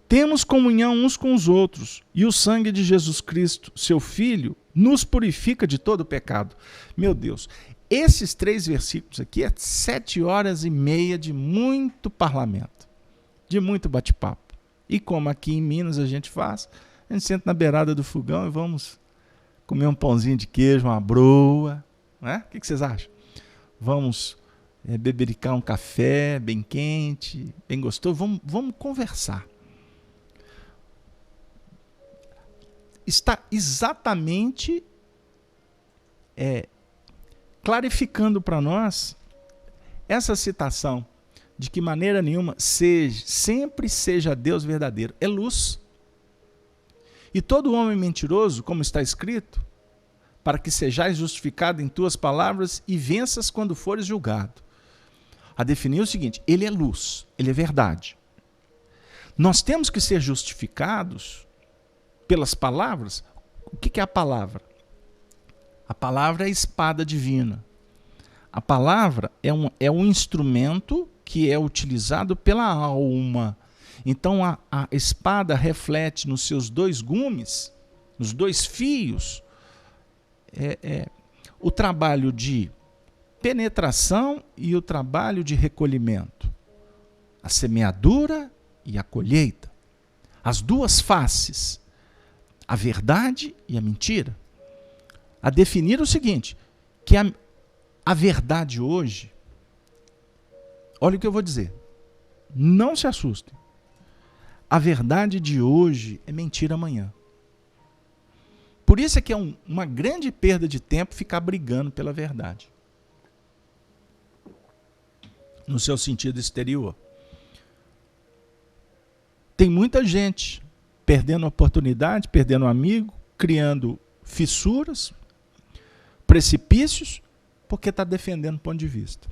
temos comunhão uns com os outros, e o sangue de Jesus Cristo, seu Filho, nos purifica de todo pecado. Meu Deus, esses 3 versículos aqui é 7h30 de muito parlamento, de muito bate-papo. E como aqui em Minas a gente faz, a gente senta na beirada do fogão e vamos comer um pãozinho de queijo, uma broa, né? O que vocês acham? Vamos bebericar um café bem quente, bem gostoso, vamos conversar. Está exatamente clarificando para nós essa citação de que maneira nenhuma sempre seja Deus verdadeiro. É luz. E todo homem mentiroso, como está escrito, para que sejais justificado em tuas palavras e venças quando fores julgado. A definir o seguinte, ele é luz, ele é verdade. Nós temos que ser justificados pelas palavras. O que é a palavra? A palavra é a espada divina. A palavra é um instrumento que é utilizado pela alma. Então a espada reflete nos seus 2 gumes, nos 2 fios, o trabalho de penetração e o trabalho de recolhimento. A semeadura e a colheita. As 2 faces. A verdade e a mentira. A definir o seguinte, que a verdade hoje, olha o que eu vou dizer, não se assustem. A verdade de hoje é mentira amanhã. Por isso é que é uma grande perda de tempo ficar brigando pela verdade. No seu sentido exterior. Tem muita gente perdendo oportunidade, perdendo amigo, criando fissuras, precipícios, porque está defendendo ponto de vista.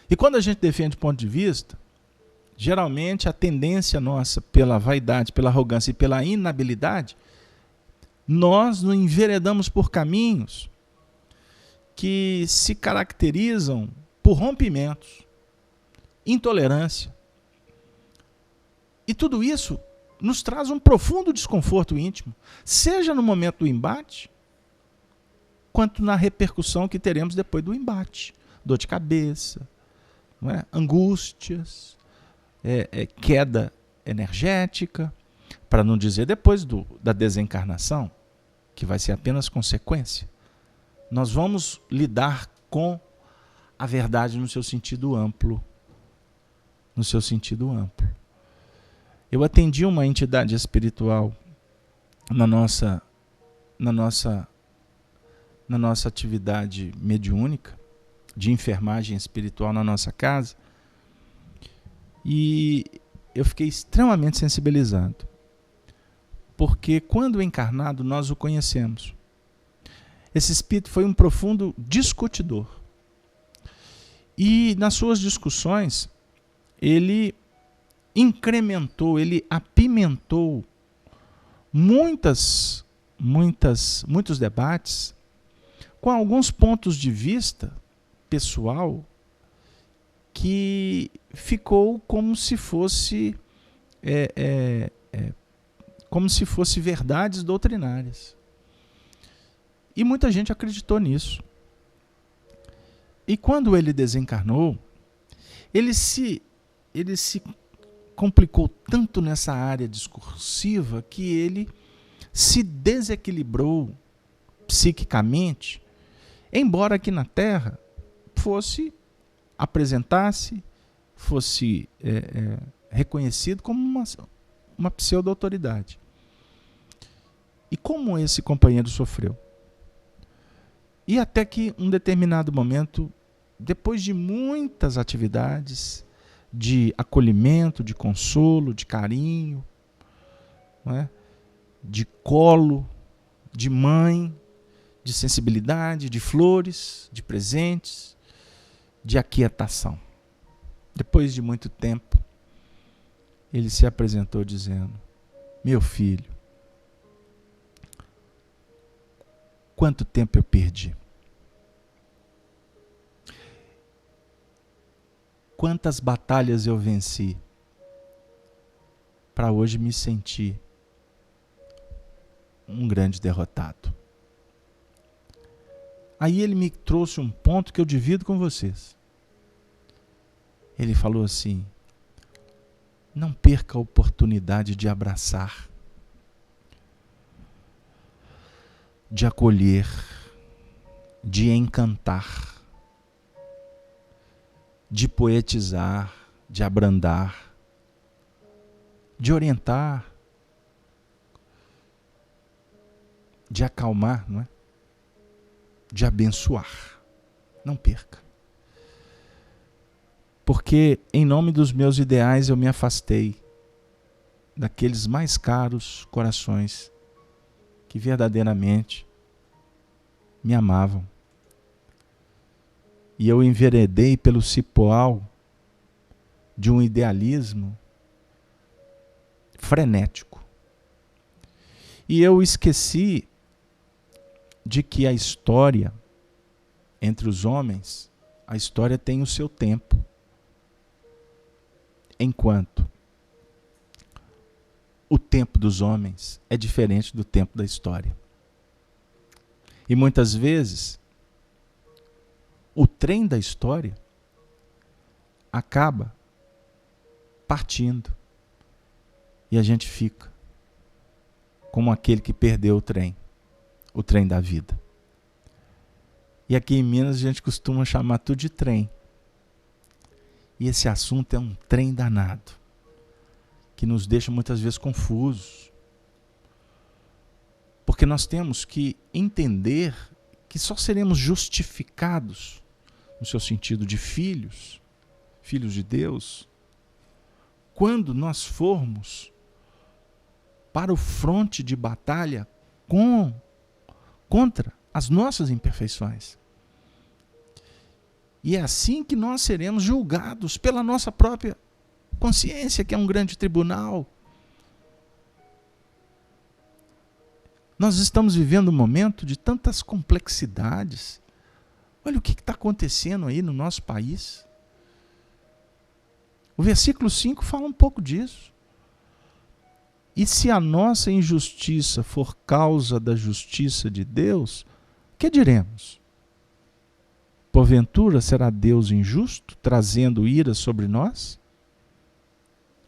E quando a gente defende ponto de vista, geralmente a tendência nossa pela vaidade, pela arrogância e pela inabilidade, nós nos enveredamos por caminhos que se caracterizam por rompimentos, intolerância. E tudo isso nos traz um profundo desconforto íntimo, seja no momento do embate, quanto na repercussão que teremos depois do embate. Dor de cabeça, não é? Angústias, queda energética, para não dizer depois da desencarnação, que vai ser apenas consequência. Nós vamos lidar com a verdade no seu sentido amplo. No seu sentido amplo. Eu atendi uma entidade espiritual na nossa atividade mediúnica, de enfermagem espiritual na nossa casa, e eu fiquei extremamente sensibilizado, porque quando encarnado nós o conhecemos. Esse espírito foi um profundo discutidor, E nas suas discussões, ele incrementou, ele apimentou muitos debates com alguns pontos de vista pessoal que ficou como se fosse verdades doutrinárias. E muita gente acreditou nisso. E quando ele desencarnou, ele se complicou tanto nessa área discursiva que ele se desequilibrou psiquicamente, embora aqui na Terra apresentasse, fosse reconhecido como uma pseudo-autoridade. E como esse companheiro sofreu? E até que um determinado momento, depois de muitas atividades de acolhimento, de consolo, de carinho, não é? De colo, de mãe, de sensibilidade, de flores, de presentes, de aquietação. Depois de muito tempo, ele se apresentou dizendo: meu filho, quanto tempo eu perdi? Quantas batalhas eu venci para hoje me sentir um grande derrotado? Aí ele me trouxe um ponto que eu divido com vocês. Ele falou assim: não perca a oportunidade de abraçar, de acolher, de encantar, de poetizar, de abrandar, de orientar, de acalmar, não é? De abençoar. Não perca. Porque em nome dos meus ideais eu me afastei daqueles mais caros corações que verdadeiramente me amavam. E eu enveredei pelo cipoal de um idealismo frenético. E eu esqueci de que a história, entre os homens, a história tem o seu tempo. Enquanto o tempo dos homens é diferente do tempo da história. E muitas vezes, o trem da história acaba partindo e a gente fica como aquele que perdeu o trem da vida. E aqui em Minas a gente costuma chamar tudo de trem. E esse assunto é um trem danado, que nos deixa muitas vezes confusos. Porque nós temos que entender que só seremos justificados, no seu sentido de filhos de Deus, quando nós formos para o fronte de batalha contra as nossas imperfeições. E é assim que nós seremos julgados pela nossa própria consciência, que é um grande tribunal. Nós estamos vivendo um momento de tantas complexidades. Olha o que está acontecendo aí no nosso país. O versículo 5 fala um pouco disso. E se a nossa injustiça for causa da justiça de Deus, que diremos? Porventura será Deus injusto, trazendo ira sobre nós?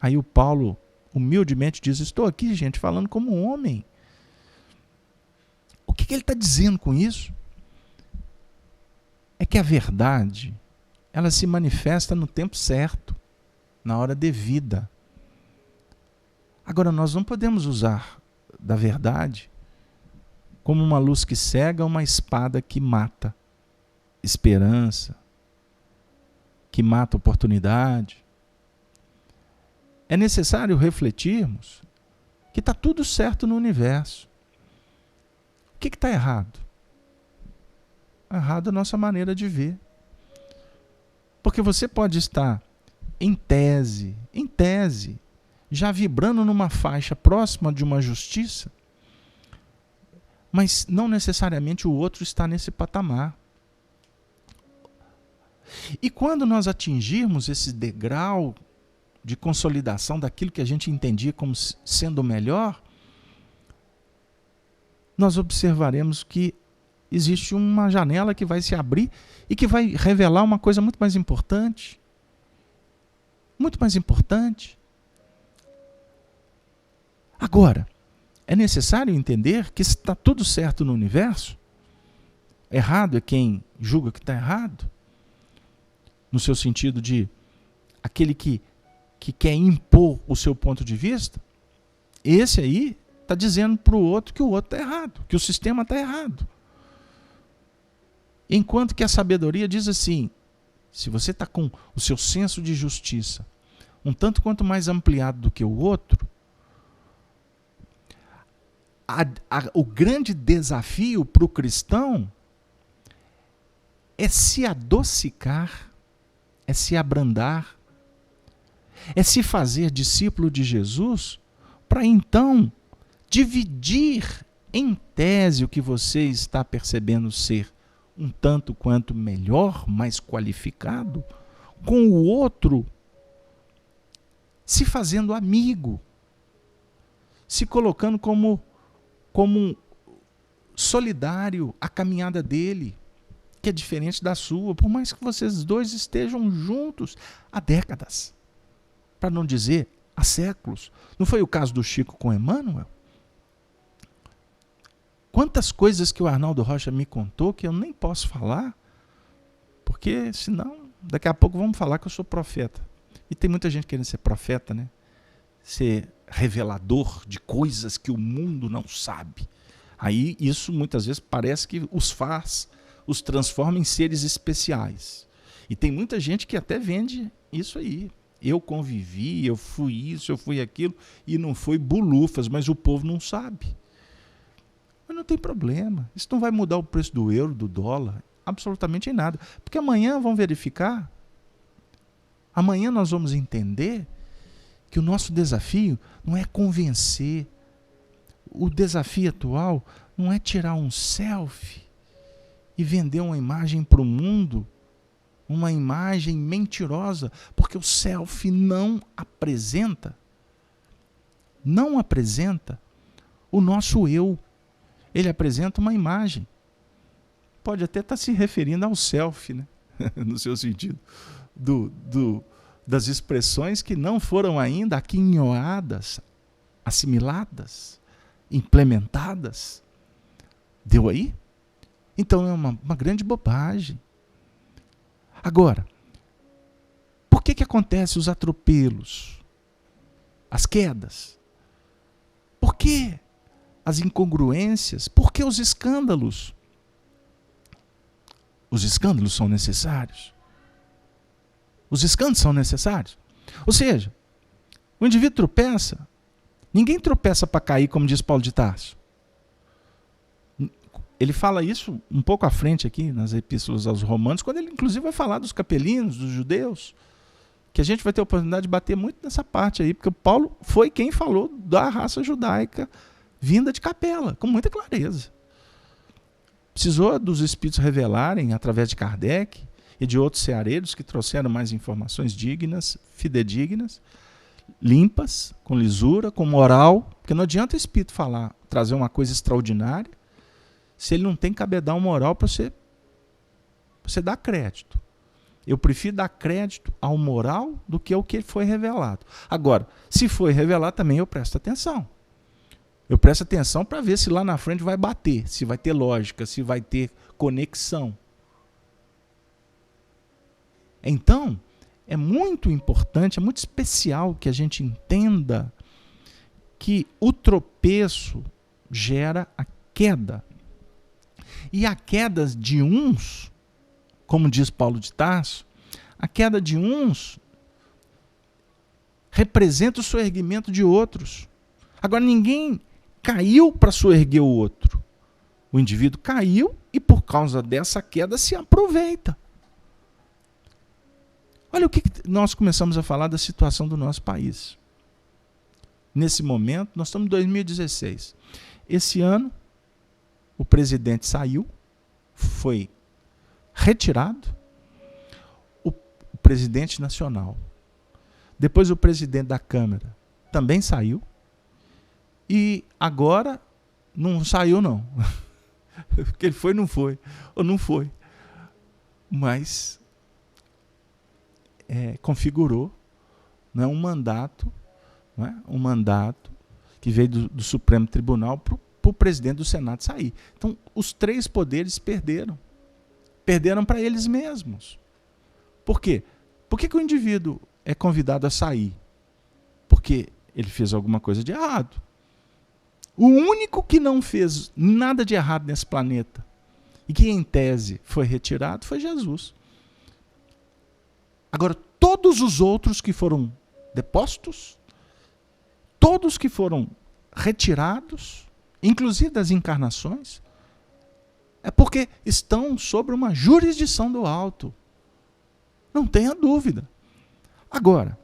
Aí o Paulo humildemente diz: estou aqui, gente, falando como um homem. O que ele está dizendo com isso? É que a verdade, ela se manifesta no tempo certo, na hora devida. Agora, nós não podemos usar da verdade como uma luz que cega, uma espada que mata esperança, que mata oportunidade. É necessário refletirmos que está tudo certo no universo. O que está errado? Errado a nossa maneira de ver. Porque você pode estar, em tese, já vibrando numa faixa próxima de uma justiça, mas não necessariamente o outro está nesse patamar. E quando nós atingirmos esse degrau de consolidação daquilo que a gente entendia como sendo o melhor, nós observaremos que existe uma janela que vai se abrir e que vai revelar uma coisa muito mais importante. Muito mais importante. Agora, é necessário entender que está tudo certo no universo. Errado é quem julga que está errado. No seu sentido de aquele que quer impor o seu ponto de vista. Esse aí está dizendo para o outro que o outro está errado, que o sistema está errado. Enquanto que a sabedoria diz assim, se você está com o seu senso de justiça um tanto quanto mais ampliado do que o outro, o grande desafio para o cristão é se adocicar, é se abrandar, é se fazer discípulo de Jesus, para então dividir em tese o que você está percebendo ser um tanto quanto melhor, mais qualificado, com o outro, se fazendo amigo, se colocando como solidário à caminhada dele, que é diferente da sua, por mais que vocês dois estejam juntos há décadas, para não dizer há séculos. Não foi o caso do Chico com Emmanuel? Quantas coisas que o Arnaldo Rocha me contou que eu nem posso falar, porque senão daqui a pouco vamos falar que eu sou profeta. E tem muita gente querendo ser profeta, né? Ser revelador de coisas que o mundo não sabe. Aí isso muitas vezes parece que os transforma em seres especiais. E tem muita gente que até vende isso aí. Eu convivi, eu fui isso, eu fui aquilo, e não foi bulufas, mas o povo não sabe. Mas não tem problema. Isso não vai mudar o preço do euro, do dólar, absolutamente em nada. Porque amanhã vão verificar, amanhã nós vamos entender que o nosso desafio não é convencer. O desafio atual não é tirar um selfie e vender uma imagem para o mundo, uma imagem mentirosa, porque o selfie não apresenta o nosso eu. Ele apresenta uma imagem. Pode até estar se referindo ao selfie, né? No seu sentido, das expressões que não foram ainda aquinhoadas, assimiladas, implementadas. Deu aí? Então é uma grande bobagem. Agora, por que acontecem os atropelos, as quedas? Por que as incongruências? Por que os escândalos? Os escândalos são necessários. Os escândalos são necessários. Ou seja, o indivíduo tropeça. Ninguém tropeça para cair, como diz Paulo de Tarso. Ele fala isso um pouco à frente aqui, nas epístolas aos Romanos, quando ele inclusive vai falar dos capelinos, dos judeus, que a gente vai ter a oportunidade de bater muito nessa parte aí, porque o Paulo foi quem falou da raça judaica vinda de Capela, com muita clareza. Precisou dos espíritos revelarem, através de Kardec e de outros ceareiros que trouxeram mais informações dignas, fidedignas, limpas, com lisura, com moral, porque não adianta o espírito falar, trazer uma coisa extraordinária, se ele não tem cabedal moral para você dar crédito. Eu prefiro dar crédito ao moral do que ao que foi revelado. Agora, se foi revelado também eu presto atenção. Eu presto atenção para ver se lá na frente vai bater, se vai ter lógica, se vai ter conexão. Então, é muito importante, é muito especial que a gente entenda que o tropeço gera a queda. E a queda de uns, como diz Paulo de Tarso, a queda de uns representa o soerguimento de outros. Agora, ninguém caiu para soerguer o outro. O indivíduo caiu e, por causa dessa queda, se aproveita. Olha o que nós começamos a falar da situação do nosso país. Nesse momento, nós estamos em 2016. Esse ano, o presidente saiu, foi retirado, o presidente nacional. Depois o presidente da Câmara também saiu. E agora não saiu, não. Porque ele foi, não foi. Ou não foi. Mas configurou, né, um mandato, né, um mandato que veio do Supremo Tribunal para o presidente do Senado sair. Então, os três poderes perderam. Perderam para eles mesmos. Por quê? Por que o indivíduo é convidado a sair? Porque ele fez alguma coisa de errado. O único que não fez nada de errado nesse planeta e que, em tese, foi retirado foi Jesus. Agora, todos os outros que foram depostos, todos que foram retirados, inclusive das encarnações, é porque estão sobre uma jurisdição do alto. Não tenha dúvida. Agora,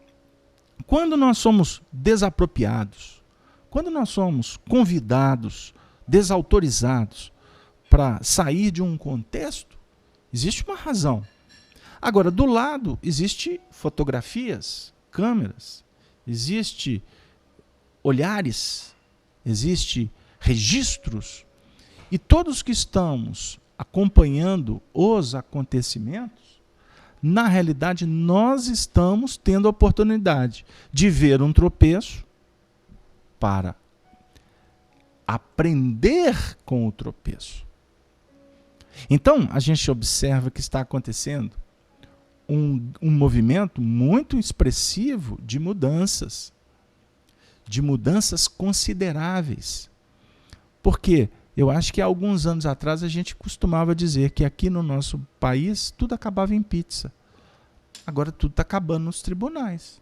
quando nós somos desapropriados, quando nós somos convidados, desautorizados para sair de um contexto, existe uma razão. Agora, do lado, existe fotografias, câmeras, existe olhares, existe registros, e todos que estamos acompanhando os acontecimentos, na realidade, nós estamos tendo a oportunidade de ver um tropeço para aprender com o tropeço. Então, a gente observa que está acontecendo um movimento muito expressivo de mudanças consideráveis. Porque eu acho que há alguns anos atrás a gente costumava dizer que aqui no nosso país tudo acabava em pizza. Agora tudo está acabando nos tribunais.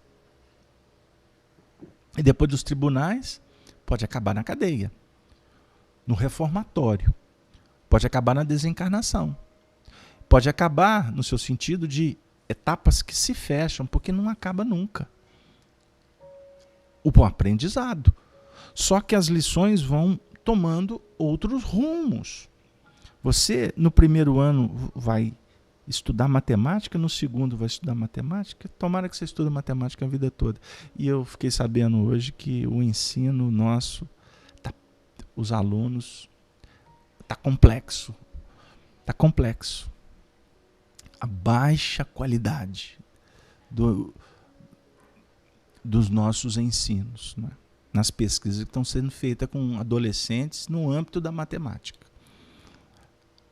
E depois dos tribunais, pode acabar na cadeia, no reformatório, pode acabar na desencarnação, pode acabar no seu sentido de etapas que se fecham, porque não acaba nunca. O bom aprendizado. Só que as lições vão tomando outros rumos. Você, no primeiro ano, vai estudar matemática, no segundo vai estudar matemática. Tomara que você estude matemática a vida toda. E eu fiquei sabendo hoje que o ensino nosso, os alunos, está complexo. Está complexo. A baixa qualidade dos nossos ensinos, né? Nas pesquisas que estão sendo feitas com adolescentes no âmbito da matemática.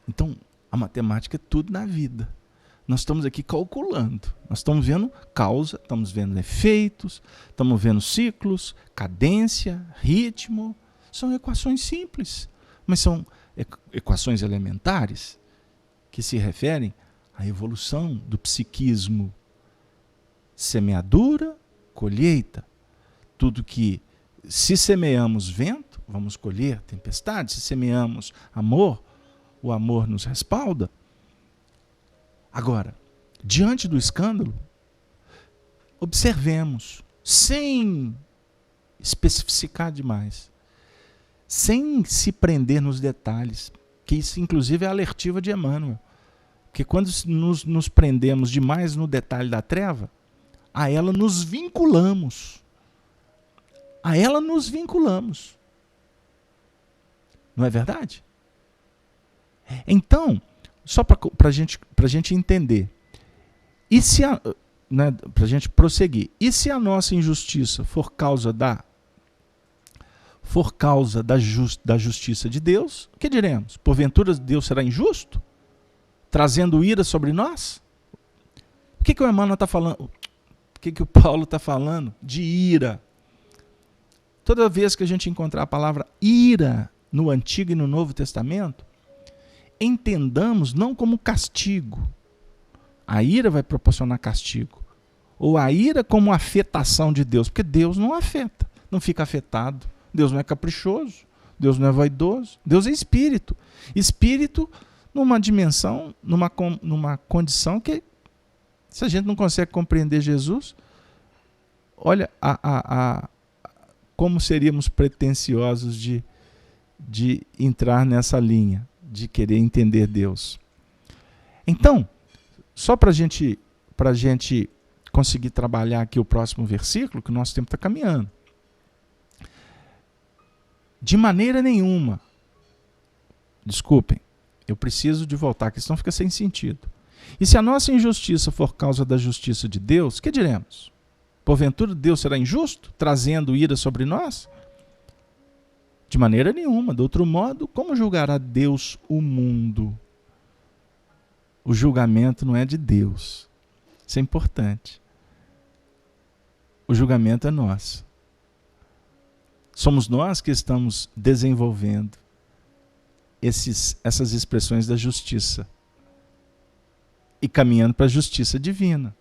Então, a matemática é tudo na vida. Nós estamos aqui calculando, nós estamos vendo causa, estamos vendo efeitos, estamos vendo ciclos, cadência, ritmo. São equações simples, mas são equações elementares que se referem à evolução do psiquismo. Semeadura, colheita. Tudo que, se semeamos vento, vamos colher tempestade. Se semeamos amor, o amor nos respalda. Agora, diante do escândalo, observemos, sem especificar demais, sem se prender nos detalhes, que isso inclusive é a alertiva de Emmanuel. Porque quando nos prendemos demais no detalhe da treva, a ela nos vinculamos. A ela nos vinculamos. Não é verdade? Então, só para a gente entender, e se né, para a gente prosseguir, e se a nossa injustiça for causa da justiça de Deus, o que diremos? Porventura Deus será injusto? Trazendo ira sobre nós? O que o Emmanuel está falando? O que o Paulo está falando? De ira. Toda vez que a gente encontrar a palavra ira no Antigo e no Novo Testamento, entendamos não como castigo. A ira vai proporcionar castigo. Ou a ira como afetação de Deus, porque Deus não afeta, não fica afetado. Deus não é caprichoso, Deus não é vaidoso, Deus é espírito. Espírito numa dimensão, numa condição que Se a gente não consegue compreender Jesus, olha como seríamos pretensiosos de entrar nessa linha, de querer entender Deus. Então, só para a gente conseguir trabalhar aqui o próximo versículo, que o nosso tempo está caminhando. De maneira nenhuma, desculpem, eu preciso de voltar, que senão fica sem sentido. E se a nossa injustiça for causa da justiça de Deus, que diremos? Porventura Deus será injusto, trazendo ira sobre nós? De maneira nenhuma. De outro modo, como julgará Deus o mundo? O julgamento não é de Deus. Isso é importante. O julgamento é nosso. Somos nós que estamos desenvolvendo essas expressões da justiça e caminhando para a justiça divina.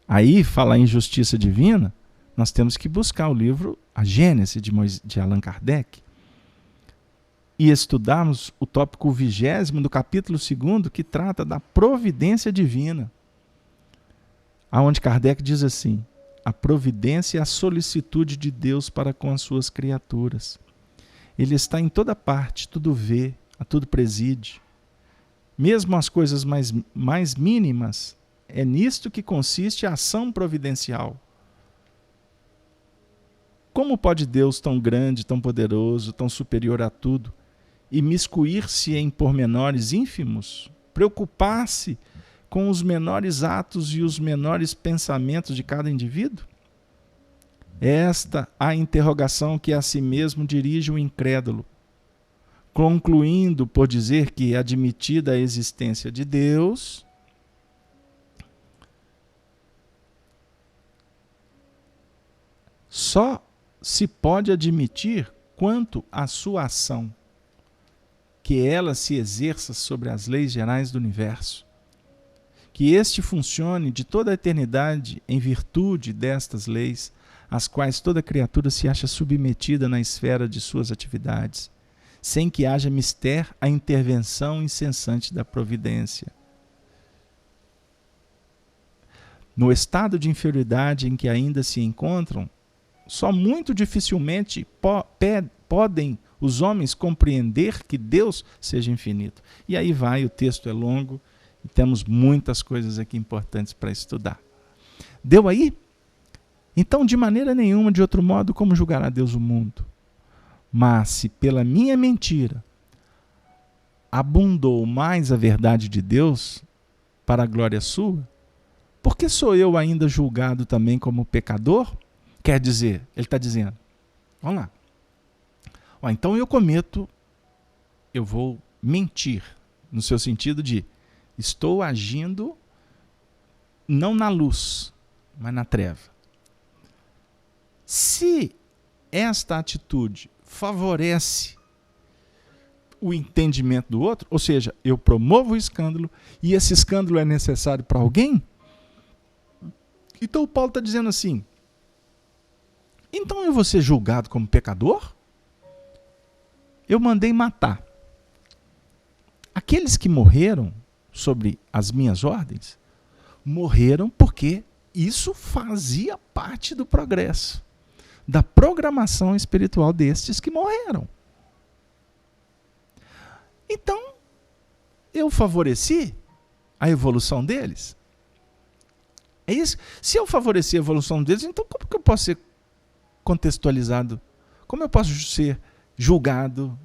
Aí, falar em justiça divina, nós temos que buscar o livro A Gênese, de Allan Kardec, e estudarmos o tópico 20º do capítulo 2º, que trata da providência divina, aonde Kardec diz assim: a providência é a solicitude de Deus para com as suas criaturas. Ele está em toda parte, tudo vê, a tudo preside. Mesmo as coisas mais mínimas, é nisto que consiste a ação providencial. Como pode Deus, tão grande, tão poderoso, tão superior a tudo, imiscuir-se em pormenores ínfimos, preocupar-se com os menores atos e os menores pensamentos de cada indivíduo? Esta a interrogação que a si mesmo dirige o incrédulo, concluindo por dizer que, admitida a existência de Deus, só se pode admitir quanto à sua ação, que ela se exerça sobre as leis gerais do universo, que este funcione de toda a eternidade em virtude destas leis, às quais toda criatura se acha submetida na esfera de suas atividades, sem que haja mister a intervenção incessante da providência. No estado de inferioridade em que ainda se encontram, só muito dificilmente podem os homens compreender que Deus seja infinito. E aí vai, o texto é longo e temos muitas coisas aqui importantes para estudar. Deu aí? Então, de maneira nenhuma, de outro modo, como julgará Deus o mundo? Mas se pela minha mentira abundou mais a verdade de Deus para a glória sua, por que sou eu ainda julgado também como pecador? Quer dizer, ele está dizendo, vamos lá. Então eu vou mentir, no seu sentido de estou agindo não na luz, mas na treva. Se esta atitude favorece o entendimento do outro, ou seja, eu promovo o escândalo e esse escândalo é necessário para alguém, então o Paulo está dizendo assim, então eu vou ser julgado como pecador? Eu mandei matar. Aqueles que morreram sobre as minhas ordens, morreram porque isso fazia parte do progresso, da programação espiritual destes que morreram. Então, eu favoreci a evolução deles? É isso? Se eu favorecer a evolução deles, então como que eu posso ser contextualizado? Como eu posso ser julgado,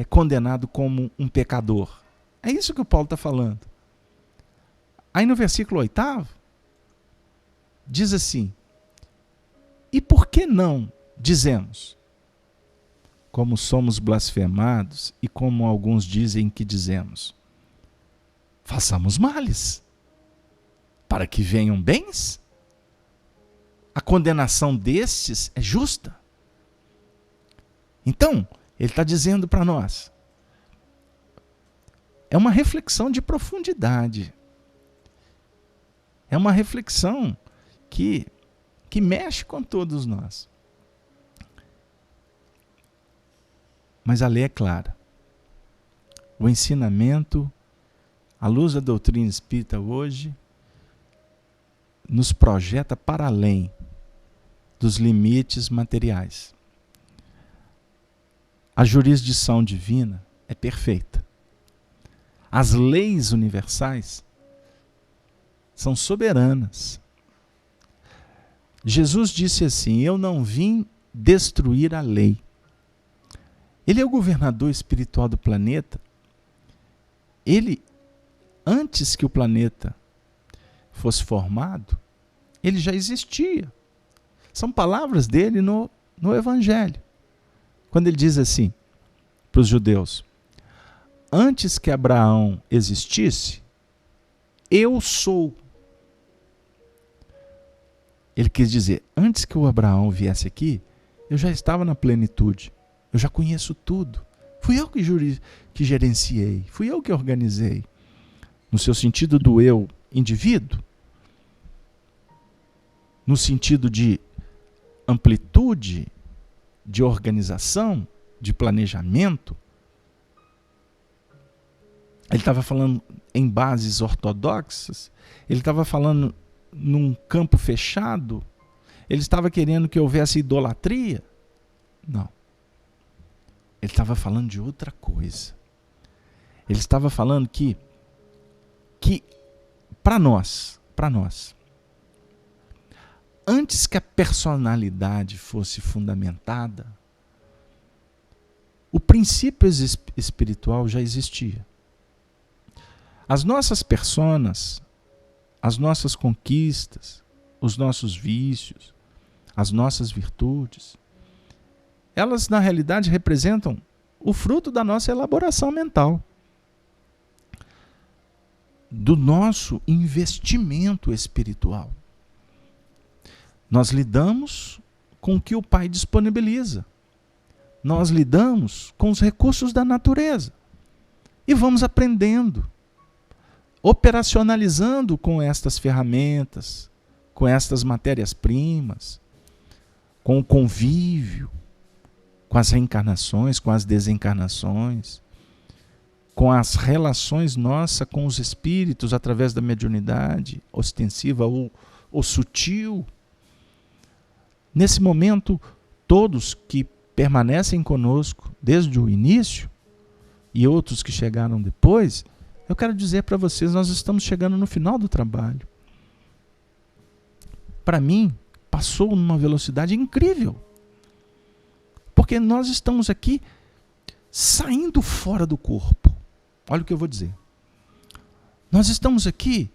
condenado como um pecador? É isso que o Paulo está falando. Aí no versículo 8, diz assim, e por que não dizemos, como somos blasfemados e como alguns dizem que dizemos, façamos males, para que venham bens? A condenação destes é justa? Então, ele está dizendo para nós, é uma reflexão de profundidade, é uma reflexão que mexe com todos nós. Mas a lei é clara. O ensinamento, à luz da doutrina espírita hoje, nos projeta para além dos limites materiais. A jurisdição divina é perfeita. As leis universais são soberanas. Jesus disse assim: eu não vim destruir a lei. Ele é o governador espiritual do planeta. Ele, antes que o planeta fosse formado, ele já existia. São palavras dele no Evangelho. Quando ele diz assim para os judeus: antes que Abraão existisse, eu sou. Ele quis dizer, antes que o Abraão viesse aqui, eu já estava na plenitude. Eu já conheço tudo. Fui eu que gerenciei. Fui eu que organizei. No seu sentido do eu indivíduo, no sentido de amplitude, de organização, de planejamento. Ele estava falando em bases ortodoxas, ele estava falando num campo fechado, ele estava querendo que houvesse idolatria. Não. Ele estava falando de outra coisa. Ele estava falando que para nós, antes que a personalidade fosse fundamentada, o princípio espiritual já existia. As nossas personas, as nossas conquistas, os nossos vícios, as nossas virtudes, elas na realidade representam o fruto da nossa elaboração mental, do nosso investimento espiritual. Nós lidamos com o que o Pai disponibiliza. Nós lidamos com os recursos da natureza. E vamos aprendendo, operacionalizando com estas ferramentas, com estas matérias-primas, com o convívio, com as reencarnações, com as desencarnações, com as relações nossas com os espíritos através da mediunidade ostensiva ou sutil. Nesse momento, todos que permanecem conosco desde o início e outros que chegaram depois, eu quero dizer para vocês, nós estamos chegando no final do trabalho. Para mim, passou numa velocidade incrível. Porque nós estamos aqui saindo fora do corpo. Olha o que eu vou dizer. Nós estamos aqui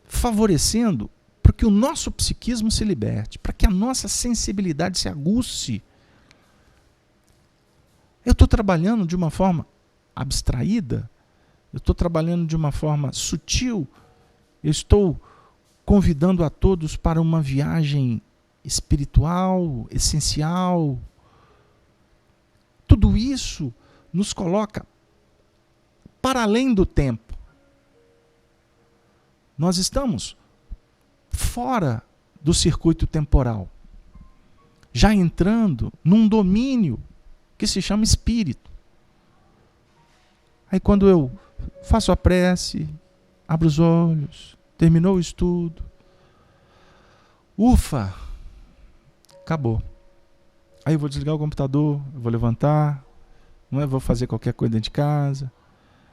favorecendo para que o nosso psiquismo se liberte, para que a nossa sensibilidade se aguce. Eu estou trabalhando de uma forma abstraída, eu estou trabalhando de uma forma sutil, eu estou convidando a todos para uma viagem espiritual, essencial. Tudo isso nos coloca para além do tempo. Nós estamos fora do circuito temporal, já entrando num domínio que se chama espírito. Aí quando eu faço a prece, abro os olhos, terminou o estudo, ufa, acabou. Aí eu vou desligar o computador, eu vou levantar, vou fazer qualquer coisa dentro de casa,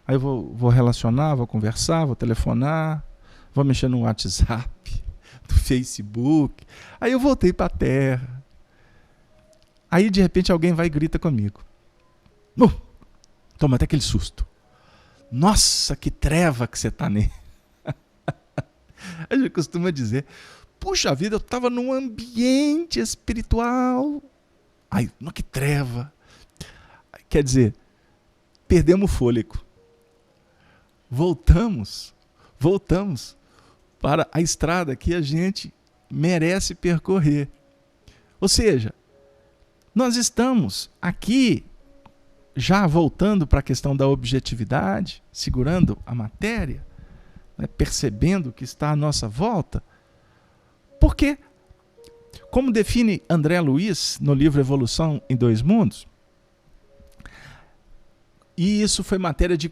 aí eu vou relacionar, vou conversar, vou telefonar, vou mexer no WhatsApp, no Facebook. Aí eu voltei para a Terra. Aí de repente alguém vai e grita comigo. Toma até aquele susto. Nossa, que treva que você está nele. A gente costuma dizer, puxa vida, eu estava num ambiente espiritual. Ai, que treva. Quer dizer, perdemos o fôlego. Voltamos para a estrada que a gente merece percorrer. Ou seja, nós estamos aqui já voltando para a questão da objetividade, segurando a matéria, percebendo o que está à nossa volta, porque, como define André Luiz no livro Evolução em Dois Mundos, e isso foi matéria de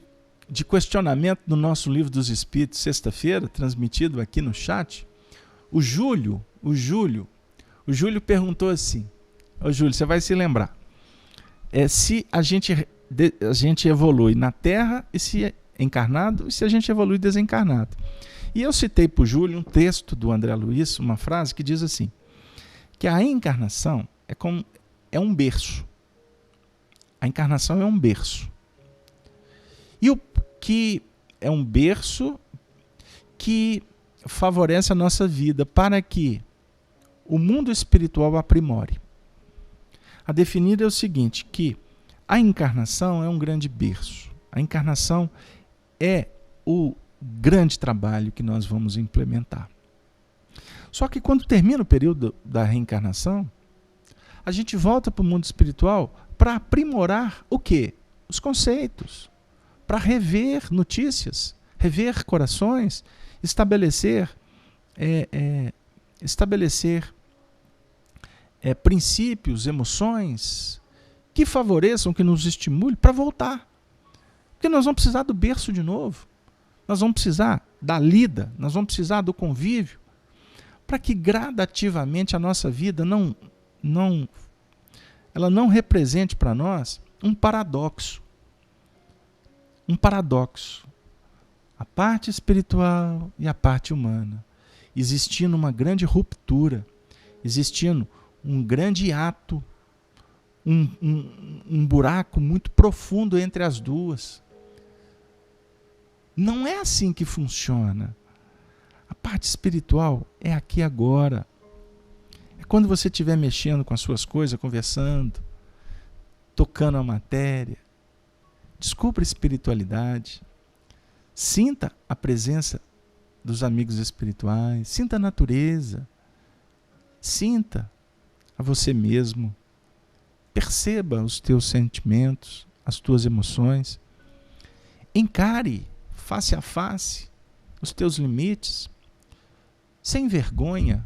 questionamento no nosso Livro dos Espíritos, sexta-feira, transmitido aqui no chat, O Júlio perguntou assim, ô Júlio, você vai se lembrar, se a gente evolui na Terra, e se encarnado, e se a gente evolui desencarnado. E eu citei para o Júlio um texto do André Luiz, uma frase que diz assim, que a reencarnação é um berço. A encarnação é um berço. E o que é um berço que favorece a nossa vida para que o mundo espiritual aprimore. A definir é o seguinte, que a encarnação é um grande berço. A encarnação é o grande trabalho que nós vamos implementar. Só que quando termina o período da reencarnação, a gente volta para o mundo espiritual para aprimorar o quê? Os conceitos, para rever notícias, rever corações, estabelecer princípios, emoções que favoreçam, que nos estimulem para voltar. Porque nós vamos precisar do berço de novo. Nós vamos precisar da lida, nós vamos precisar do convívio, para que gradativamente a nossa vida ela não represente para nós um paradoxo. Um paradoxo. A parte espiritual e a parte humana. Existindo uma grande ruptura, existindo um grande hiato, um buraco muito profundo entre as duas. Não é assim que funciona. A parte espiritual é aqui agora. É quando você estiver mexendo com as suas coisas, conversando, tocando a matéria. Descubra a espiritualidade. Sinta a presença dos amigos espirituais. Sinta a natureza. Sinta a você mesmo. Perceba os teus sentimentos, as tuas emoções. Encare face a face os teus limites, sem vergonha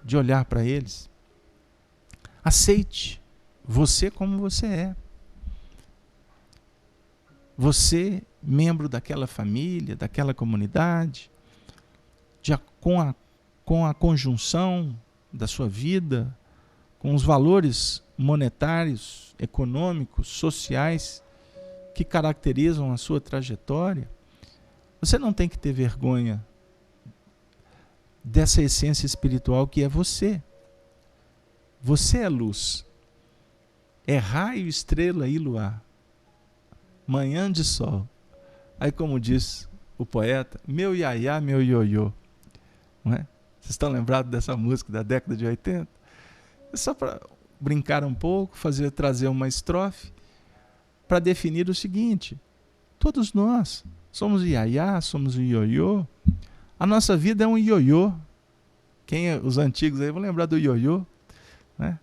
de olhar para eles. Aceite você como você é. Você, membro daquela família, daquela comunidade, com a conjunção da sua vida, com os valores monetários, econômicos, sociais que caracterizam a sua trajetória, você não tem que ter vergonha dessa essência espiritual que é você. Você é luz. É raio, estrela e luar. Manhã de sol. Aí, como diz o poeta, meu iaiá, meu ioiô. Não é? Vocês estão lembrados dessa música da década de 80? É só para brincar um pouco, trazer uma estrofe para definir o seguinte: todos nós somos iaiá, somos ioiô. A nossa vida é um ioiô. Os antigos aí vão lembrar do ioiô, né?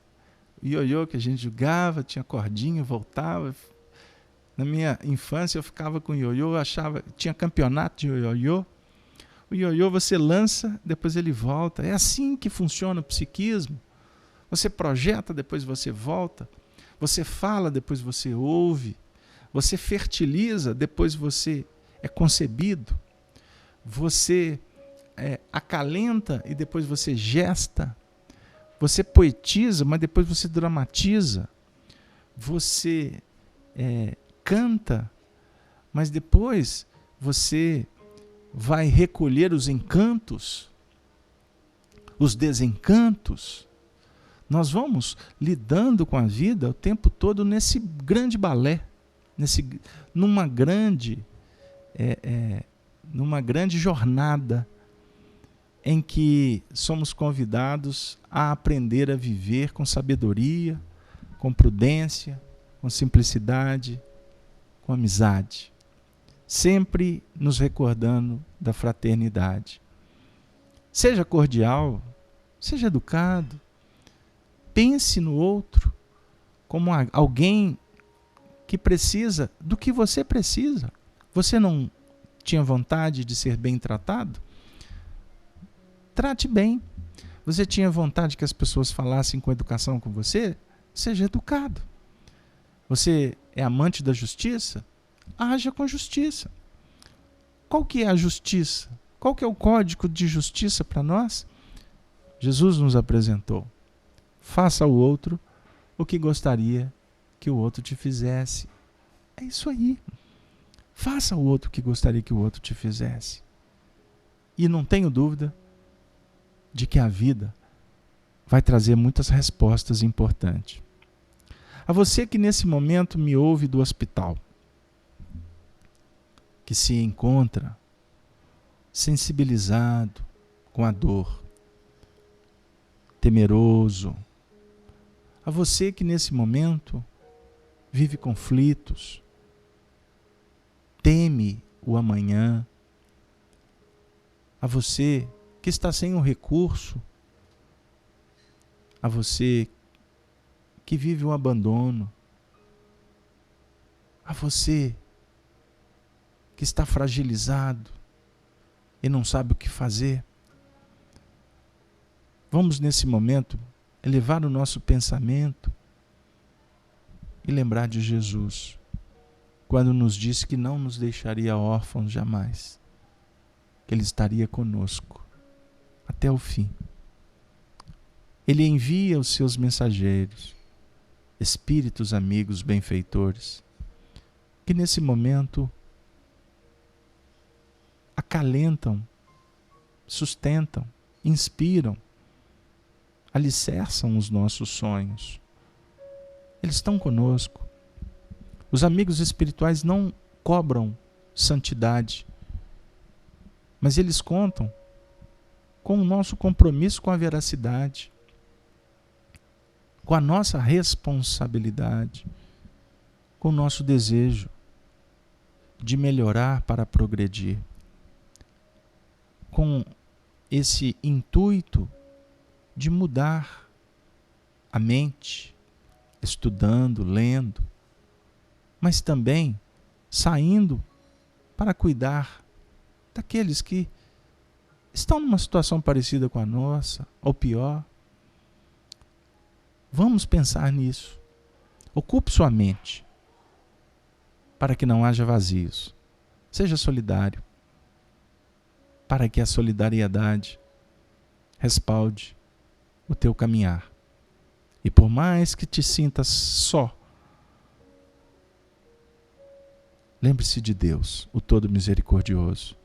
O ioiô que a gente jogava, tinha cordinha, voltava. Na minha infância eu ficava com ioiô, tinha campeonato de ioiô. O ioiô você lança, depois ele volta. É assim que funciona o psiquismo. Você projeta, depois você volta. Você fala, depois você ouve. Você fertiliza, depois você é concebido. Você acalenta e depois você gesta. Você poetiza, mas depois você dramatiza. Você canta, mas depois você vai recolher os encantos, os desencantos. Nós vamos lidando com a vida o tempo todo nesse grande balé, numa grande jornada em que somos convidados a aprender a viver com sabedoria, com prudência, com simplicidade, com amizade, sempre nos recordando da fraternidade. Seja cordial, seja educado, pense no outro como alguém que precisa do que você precisa. Você não tinha vontade de ser bem tratado? Trate bem. Você tinha vontade que as pessoas falassem com educação com você? Seja educado. Você é amante da justiça? Haja com justiça. Qual que é a justiça? Qual que é o código de justiça para nós? Jesus nos apresentou. Faça ao outro o que gostaria que o outro te fizesse. É isso aí. Faça ao outro o que gostaria que o outro te fizesse. E não tenho dúvida de que a vida vai trazer muitas respostas importantes. A você que nesse momento me ouve do hospital, que se encontra sensibilizado com a dor, temeroso. A você que nesse momento vive conflitos, teme o amanhã. A você que está sem um recurso. A você que vive um abandono. A você que está fragilizado e não sabe o que fazer. Vamos nesse momento elevar o nosso pensamento e lembrar de Jesus, quando nos disse que não nos deixaria órfãos jamais, que Ele estaria conosco até o fim. Ele envia os seus mensageiros, espíritos amigos benfeitores, que nesse momento acalentam, sustentam, inspiram, alicerçam os nossos sonhos. Eles estão conosco. Os amigos espirituais não cobram santidade, mas eles contam com o nosso compromisso com a veracidade, com a nossa responsabilidade, com o nosso desejo de melhorar para progredir, com esse intuito de mudar a mente, estudando, lendo, mas também saindo para cuidar daqueles que estão numa situação parecida com a nossa, ou pior. Vamos pensar nisso. Ocupe sua mente para que não haja vazios. Seja solidário, para que a solidariedade respalde o teu caminhar. E por mais que te sintas só, lembre-se de Deus, o Todo Misericordioso,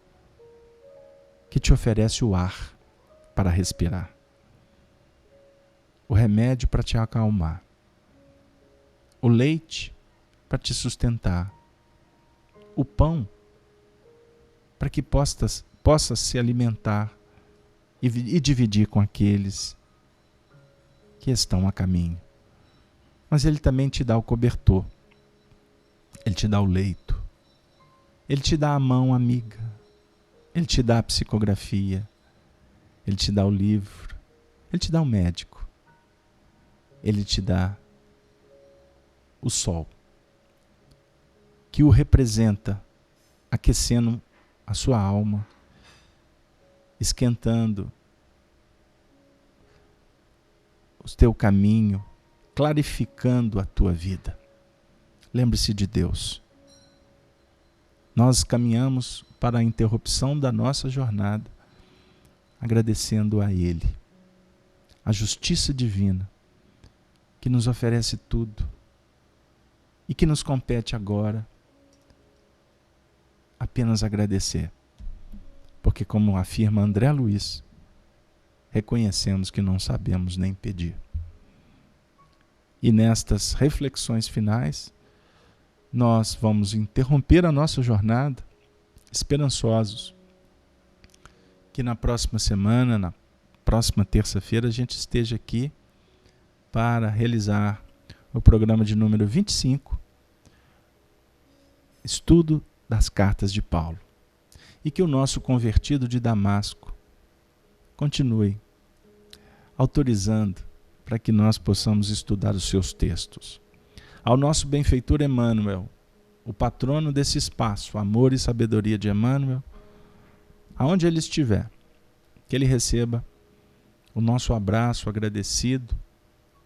que te oferece o ar para respirar, o remédio para te acalmar, o leite para te sustentar, o pão para que possas se alimentar e dividir com aqueles que estão a caminho. Mas Ele também te dá o cobertor, Ele te dá o leito, Ele te dá a mão amiga, Ele te dá a psicografia, Ele te dá o livro, Ele te dá o médico, Ele te dá o sol, que o representa, aquecendo a sua alma, esquentando o teu caminho, clarificando a tua vida. Lembre-se de Deus. Nós caminhamos para a interrupção da nossa jornada, agradecendo a Ele, a justiça divina, que nos oferece tudo e que nos compete agora apenas agradecer. Porque, como afirma André Luiz, reconhecemos que não sabemos nem pedir. E nestas reflexões finais, nós vamos interromper a nossa jornada, esperançosos que na próxima semana, na próxima terça-feira, a gente esteja aqui para realizar o programa de número 25, Estudo das Cartas de Paulo. E que o nosso convertido de Damasco continue autorizando para que nós possamos estudar os seus textos. Ao nosso benfeitor Emmanuel, o patrono desse espaço, Amor e Sabedoria de Emmanuel, aonde ele estiver, que ele receba o nosso abraço agradecido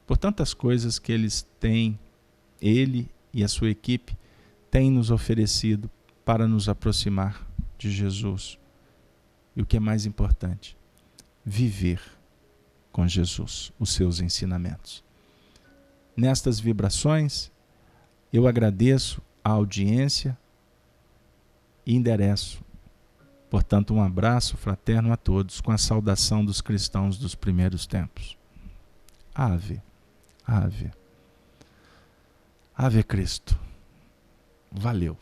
por tantas coisas que ele e a sua equipe têm nos oferecido para nos aproximar de Jesus. E o que é mais importante, viver com Jesus, os seus ensinamentos. Nestas vibrações, eu agradeço a audiência e endereço, portanto, um abraço fraterno a todos, com a saudação dos cristãos dos primeiros tempos. Ave, ave, ave Cristo. Valeu.